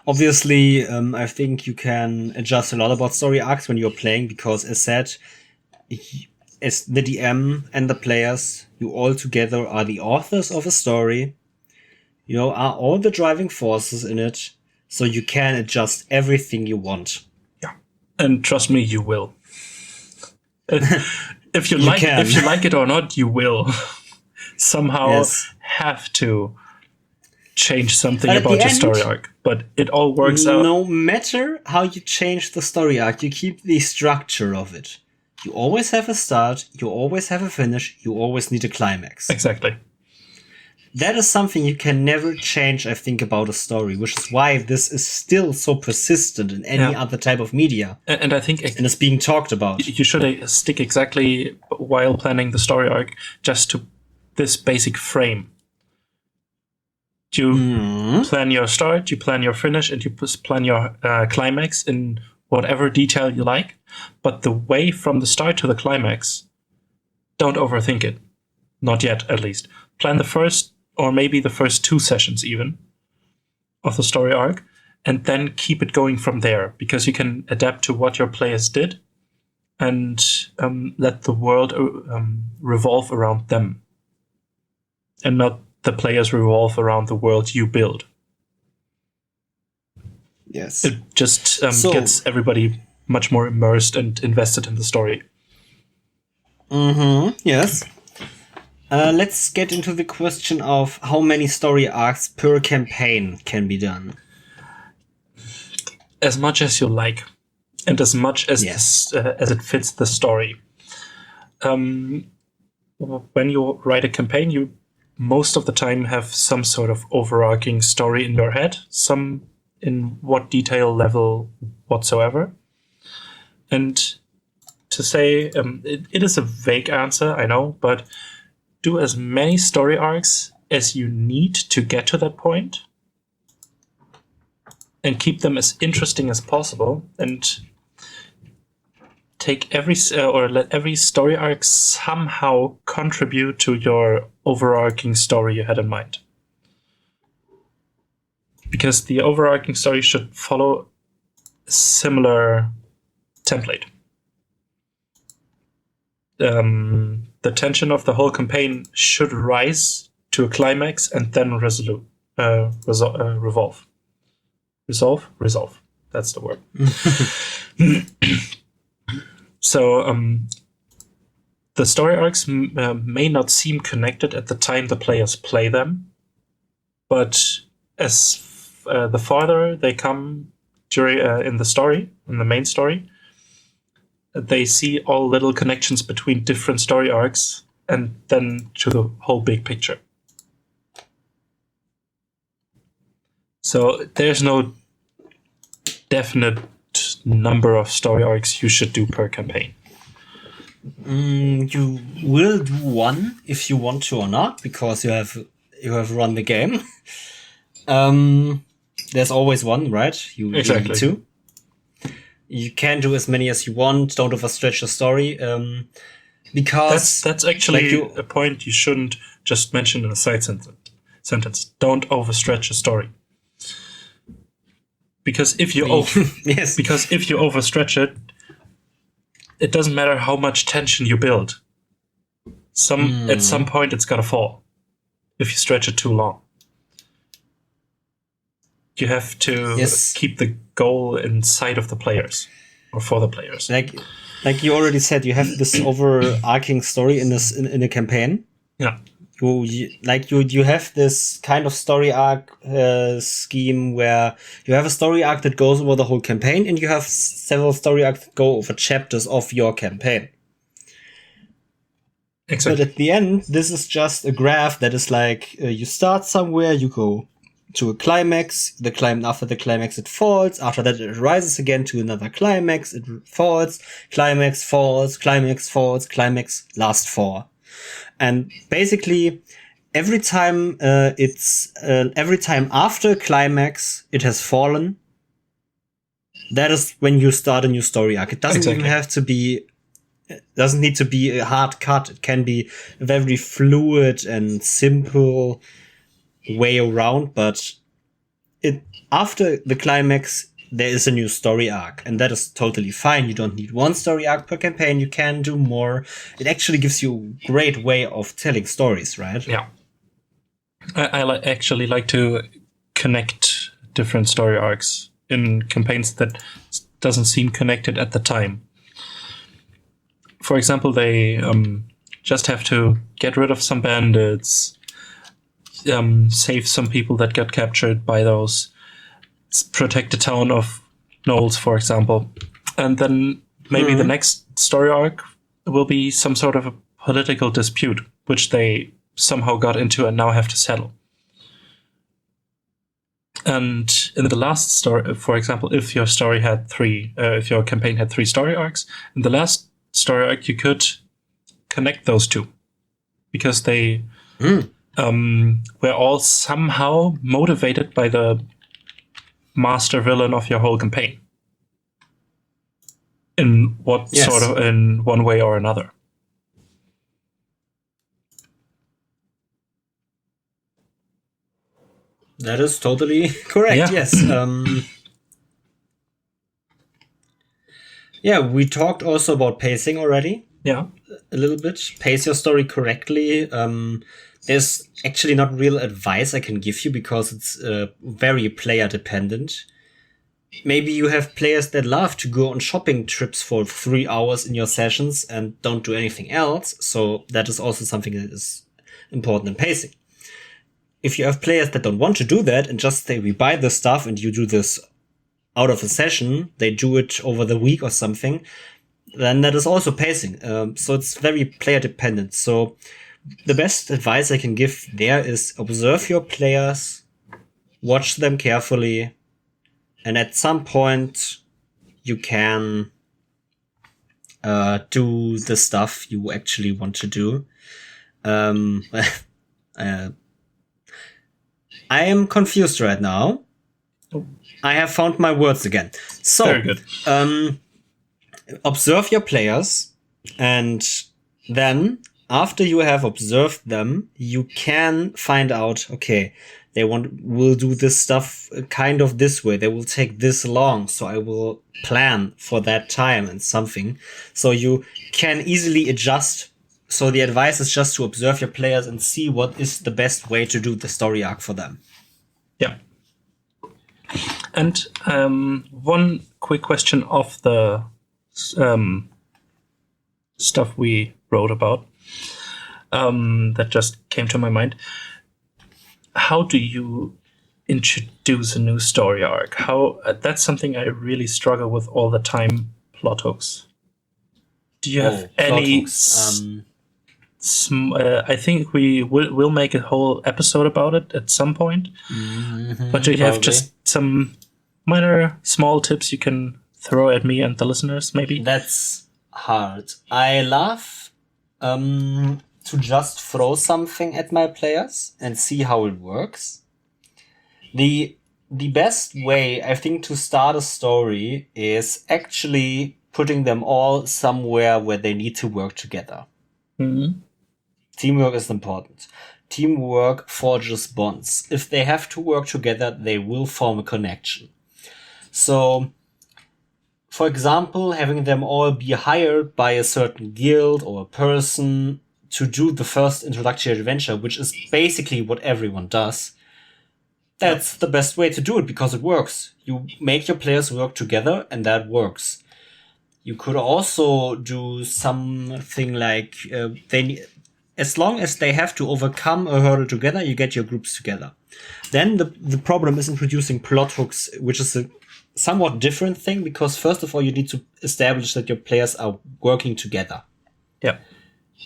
[SPEAKER 1] Obviously, I think you can adjust a lot about story arcs when you're playing, because as said, as the DM and the players, you all together are the authors of a story. You know, are all the driving forces in it, so you can adjust everything you want.
[SPEAKER 2] Yeah, and trust me, you will. If you like it or not, you will somehow have to change something about your story arc. But it all works out.
[SPEAKER 1] No matter how you change the story arc, you keep the structure of it. You always have a start, you always have a finish, you always need a climax.
[SPEAKER 2] Exactly.
[SPEAKER 1] That is something you can never change, I think, about a story, which is why this is still so persistent in any other type of media.
[SPEAKER 2] And I think...
[SPEAKER 1] And it's being talked about.
[SPEAKER 2] You should stick exactly, while planning the story arc, just to this basic frame. You plan your start, you plan your finish, and you plan your climax in whatever detail you like. But the way from the start to the climax, don't overthink it. Not yet, at least. Plan the first, or maybe the first 2 sessions even, of the story arc, and then keep it going from there, because you can adapt to what your players did and let the world revolve around them, and not the players revolve around the world you build.
[SPEAKER 1] Yes.
[SPEAKER 2] It just gets everybody much more immersed and invested in the story.
[SPEAKER 1] Yes. Let's get into the question of how many story arcs per campaign can be done.
[SPEAKER 2] As much as you like, and as much as as it fits the story. When you write a campaign, you most of the time have some sort of overarching story in your head, some in what detail level whatsoever. And to say, it is a vague answer, I know, but do as many story arcs as you need to get to that point, and keep them as interesting as possible, and take let every story arc somehow contribute to your overarching story you had in mind. Because the overarching story should follow a similar template. The tension of the whole campaign should rise to a climax and then revolve. Resolve. That's the word. So the story arcs may not seem connected at the time the players play them, but as the farther they come during in the story, in the main story, they see all little connections between different story arcs and then to the whole big picture. So there's no definite number of story arcs you should do per campaign.
[SPEAKER 1] You will do one if you want to or not, because you have run the game. There's always one, right? You
[SPEAKER 2] Exactly.
[SPEAKER 1] need two. You can do as many as you want. Don't overstretch the story. Because
[SPEAKER 2] that's actually a point you shouldn't just mention in a side sentence. Don't overstretch a story. Because if you
[SPEAKER 1] yes.
[SPEAKER 2] Because if you overstretch it, it doesn't matter how much tension you build. At some point it's gonna fall if you stretch it too long. You have to keep the goal in sight of the players or for the players.
[SPEAKER 1] Like you already said, you have this overarching story in a campaign.
[SPEAKER 2] Yeah.
[SPEAKER 1] You have this kind of story arc scheme where you have a story arc that goes over the whole campaign, and you have several story arcs that go over chapters of your campaign.
[SPEAKER 2] Exactly.
[SPEAKER 1] But at the end, this is just a graph that is like you start somewhere, you go to a climax, after the climax it falls, after that it rises again to another climax, it falls, climax falls, climax falls, climax last fall. And basically, every time after climax it has fallen, that is when you start a new story arc. It doesn't even have to be. It doesn't need to be a hard cut. It can be a very fluid and simple way around. But after the climax, there is a new story arc, and that is totally fine. You don't need one story arc per campaign. You can do more. It actually gives you a great way of telling stories, right?
[SPEAKER 2] Yeah. I actually like to connect different story arcs in campaigns that doesn't seem connected at the time. For example, they just have to get rid of some bandits, save some people that got captured by those, protect the town of Knowles, for example. And then maybe the next story arc will be some sort of a political dispute, which they somehow got into and now have to settle. And in the last story, for example, if your campaign had 3 story arcs, in the last story arc you could connect those two, because they were all somehow motivated by the master villain of your whole campaign in one way or another.
[SPEAKER 1] That is totally correct.
[SPEAKER 2] Yeah.
[SPEAKER 1] Yes. We talked also about pacing already.
[SPEAKER 2] Yeah.
[SPEAKER 1] A little bit. Pace your story correctly. There's actually not real advice I can give you, because it's very player dependent. Maybe you have players that love to go on shopping trips for 3 hours in your sessions and don't do anything else. So that is also something that is important in pacing. If you have players that don't want to do that and just say, we buy this stuff and you do this out of a session, they do it over the week or something, then that is also pacing. So it's very player dependent. So the best advice I can give there is observe your players, watch them carefully, and at some point you can do the stuff you actually want to do. I am confused right now. I have found my words again. So,
[SPEAKER 2] very good.
[SPEAKER 1] Observe your players, and then after you have observed them, you can find out, okay, they will do this stuff kind of this way. They will take this long, so I will plan for that time and something. So you can easily adjust. So the advice is just to observe your players and see what is the best way to do the story arc for them.
[SPEAKER 2] Yeah. And one quick question of the stuff we wrote about that just came to my mind. How do you introduce a new story arc? How that's something I really struggle with all the time. Plot hooks. Do you have any? I think we'll make a whole episode about it at some point. But do you have just some minor, small tips you can throw at me and the listeners? Maybe
[SPEAKER 1] that's hard. I love to just throw something at my players and see how it works. The best way, I think, to start a story is actually putting them all somewhere where they need to work together.
[SPEAKER 2] Mm-hmm.
[SPEAKER 1] Teamwork is important. Teamwork forges bonds. If they have to work together, they will form a connection. So, for example, having them all be hired by a certain guild or a person to do the first introductory adventure, which is basically what everyone does, that's the best way to do it because it works. You make your players work together and that works. You could also do something like as long as they have to overcome a hurdle together, you get your groups together. Then the problem is introducing plot hooks, which is a somewhat different thing because first of all, you need to establish that your players are working together.
[SPEAKER 2] Yeah.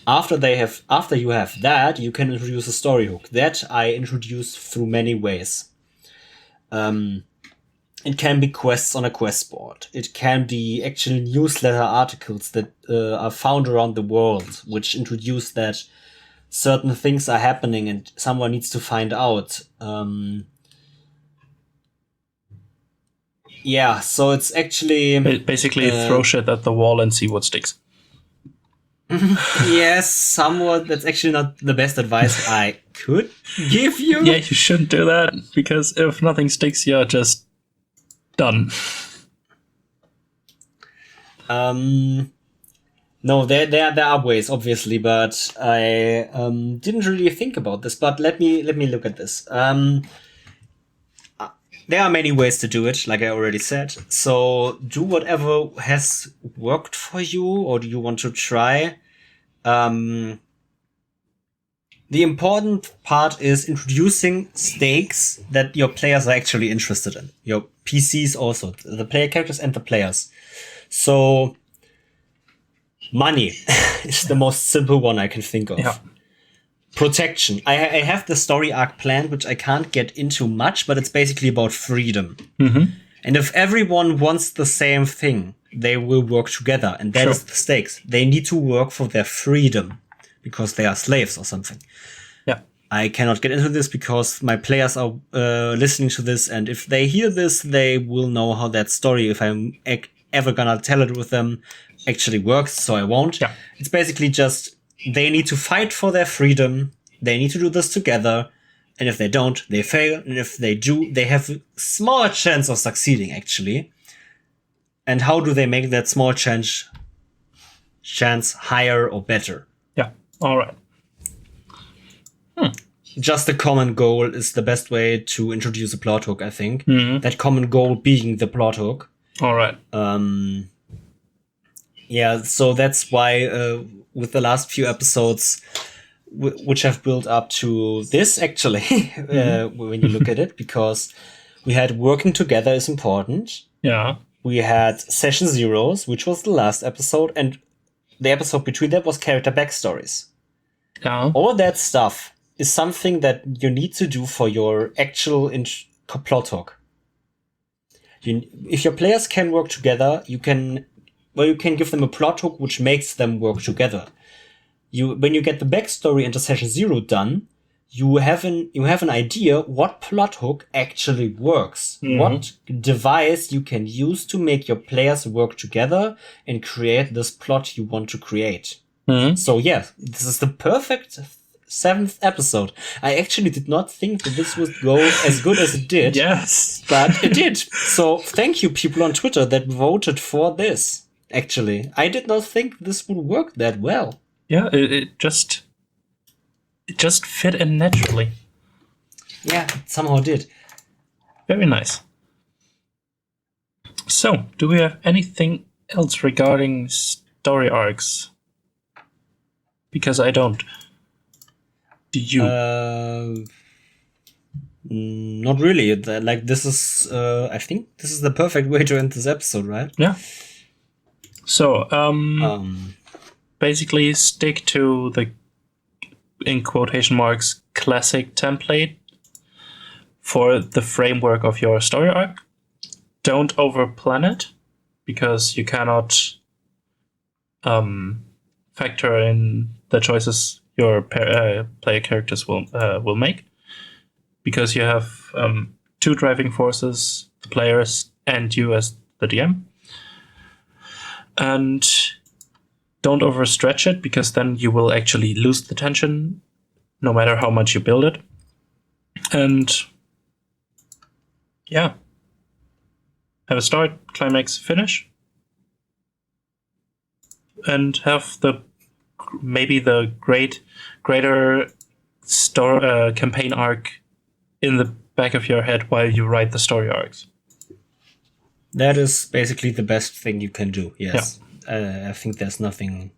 [SPEAKER 1] After you have that, you can introduce a story hook. That I introduce through many ways. It can be quests on a quest board. It can be actual newsletter articles that are found around the world, which introduce that certain things are happening and someone needs to find out. Yeah, so it's actually...
[SPEAKER 2] Basically, throw shit at the wall and see what sticks.
[SPEAKER 1] Yes, somewhat. That's actually not the best advice I could give you.
[SPEAKER 2] Yeah, you shouldn't do that, because if nothing sticks, you're just done.
[SPEAKER 1] No, there are ways, obviously, but I didn't really think about this. But let me look at this. There are many ways to do it, like I already said. So do whatever has worked for you, or do you want to try? The important part is introducing stakes that your players are actually interested in. Your PCs also, the player characters and the players. So money is the most simple one I can think of.
[SPEAKER 2] Yeah.
[SPEAKER 1] Protection. I have the story arc planned, which I can't get into much, but it's basically about freedom.
[SPEAKER 2] Mm-hmm.
[SPEAKER 1] And if everyone wants the same thing, they will work together. And that is the stakes. They need to work for their freedom because they are slaves or something.
[SPEAKER 2] Yeah.
[SPEAKER 1] I cannot get into this because my players are listening to this. And if they hear this, they will know how that story, if I'm ever gonna tell it with them, actually works. So I won't.
[SPEAKER 2] Yeah.
[SPEAKER 1] It's basically just they need to fight for their freedom. They need to do this together. And if they don't, they fail. And if they do, they have a small chance of succeeding, actually. And how do they make that small chance higher or better?
[SPEAKER 2] Yeah. All right.
[SPEAKER 1] Just a common goal is the best way to introduce a plot hook, I think.
[SPEAKER 2] Mm-hmm.
[SPEAKER 1] That common goal being the plot hook.
[SPEAKER 2] All right.
[SPEAKER 1] Yeah, so that's why with the last few episodes, which have built up to this, actually, when you look at it, because we had working together is important.
[SPEAKER 2] Yeah.
[SPEAKER 1] We had session zeros, which was the last episode, and the episode between that was character backstories.
[SPEAKER 2] Yeah.
[SPEAKER 1] All that stuff is something that you need to do for your actual plot hook. If your players can work together, you can give them a plot hook which makes them work together. When you get the backstory into session 0 done, you have an idea what plot hook actually works. Mm-hmm. What device you can use to make your players work together and create this plot you want to create. Mm-hmm. So yeah, this is the perfect 7th episode. I actually did not think that this would go as good as it did.
[SPEAKER 2] Yes.
[SPEAKER 1] But it did. So thank you people on Twitter that voted for this. Actually, I did not think this would work that well.
[SPEAKER 2] Yeah, it just fit in naturally.
[SPEAKER 1] Yeah, it somehow did.
[SPEAKER 2] Very nice. So, do we have anything else regarding story arcs? Because I don't. Do you?
[SPEAKER 1] Not really. Like, this is, I think this is the perfect way to end this episode, right?
[SPEAKER 2] Yeah. So, basically stick to the, in quotation marks, classic template for the framework of your story arc. Don't overplan it, because you cannot factor in the choices your player characters will make, because you have two driving forces, the players and you as the DM. And don't overstretch it, because then you will actually lose the tension no matter how much you build it. And yeah, have a start, climax, finish, and have maybe the greater campaign arc in the back of your head while you write the story arcs.
[SPEAKER 1] That is basically the best thing you can do, yes. Yeah. I think there's nothing...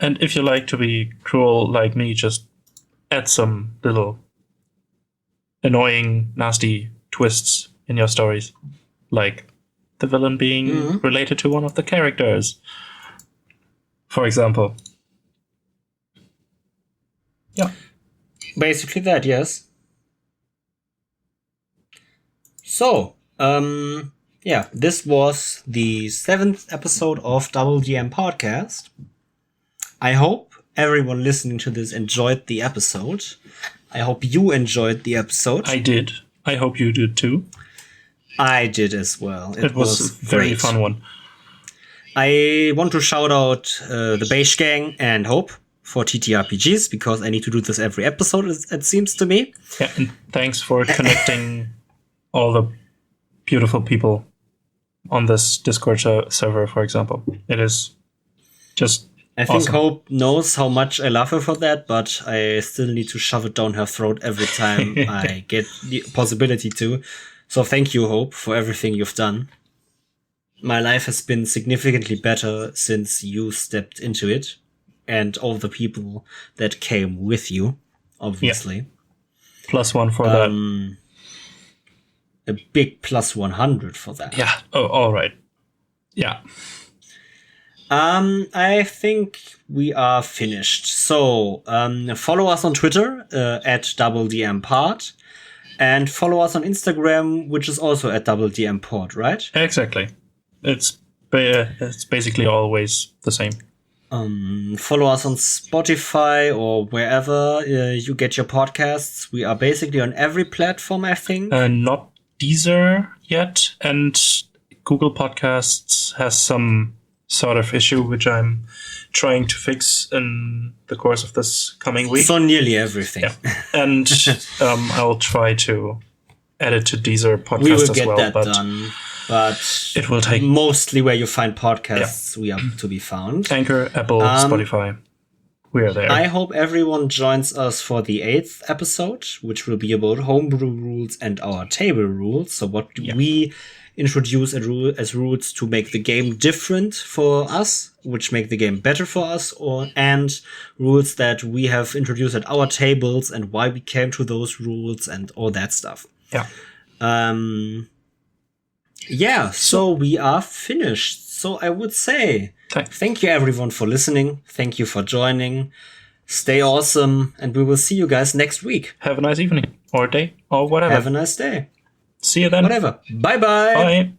[SPEAKER 2] And if you like to be cruel like me, just add some little annoying, nasty twists in your stories. Like the villain being related to one of the characters, for example. Yeah.
[SPEAKER 1] Basically that, yes. So, this was the 7th episode of DoubleDM Podcast. I hope everyone listening to this enjoyed the episode. I hope you enjoyed the episode.
[SPEAKER 2] I did. I hope you did too.
[SPEAKER 1] I did as well.
[SPEAKER 2] It was a very fun one.
[SPEAKER 1] I want to shout out the Beige Gang and Hope for TTRPGs, because I need to do this every episode, it seems to me.
[SPEAKER 2] Yeah, and thanks for connecting all the beautiful people on this Discord server, for example. It is just
[SPEAKER 1] I think
[SPEAKER 2] awesome.
[SPEAKER 1] Hope knows how much I love her for that, but I still need to shove it down her throat every time I get the possibility to. So thank you, Hope, for everything you've done. My life has been significantly better since you stepped into it, and all the people that came with you, obviously.
[SPEAKER 2] Yeah. +1 for that.
[SPEAKER 1] A big plus 100 for that.
[SPEAKER 2] Yeah. Oh, all right. Yeah.
[SPEAKER 1] I think we are finished. So, follow us on Twitter at DoubleDMPod, and follow us on Instagram, which is also at DoubleDMPod, right?
[SPEAKER 2] Exactly. It's basically always the same.
[SPEAKER 1] Follow us on Spotify or wherever you get your podcasts. We are basically on every platform, I think.
[SPEAKER 2] Not Deezer yet, and Google Podcasts has some sort of issue which I'm trying to fix in the course of this coming week.
[SPEAKER 1] So nearly everything.
[SPEAKER 2] Yeah. And I'll try to add it to Deezer Podcast
[SPEAKER 1] we will
[SPEAKER 2] as
[SPEAKER 1] get
[SPEAKER 2] well.
[SPEAKER 1] That
[SPEAKER 2] but
[SPEAKER 1] done. But
[SPEAKER 2] it will take
[SPEAKER 1] mostly where you find podcasts, we are to be found.
[SPEAKER 2] Anchor, Apple, Spotify. We are there.
[SPEAKER 1] I hope everyone joins us for the 8th episode, which will be about homebrew rules and our table rules. So what we introduce as rules to make the game different for us, which make the game better for us, and rules that we have introduced at our tables and why we came to those rules and all that stuff.
[SPEAKER 2] Yeah.
[SPEAKER 1] So we are finished. So I would say thank you everyone for listening. Thank you for joining. Stay awesome, and we will see you guys next week.
[SPEAKER 2] Have a nice evening or day or whatever.
[SPEAKER 1] Have a nice day.
[SPEAKER 2] See you then.
[SPEAKER 1] Whatever. Bye-bye.
[SPEAKER 2] Bye.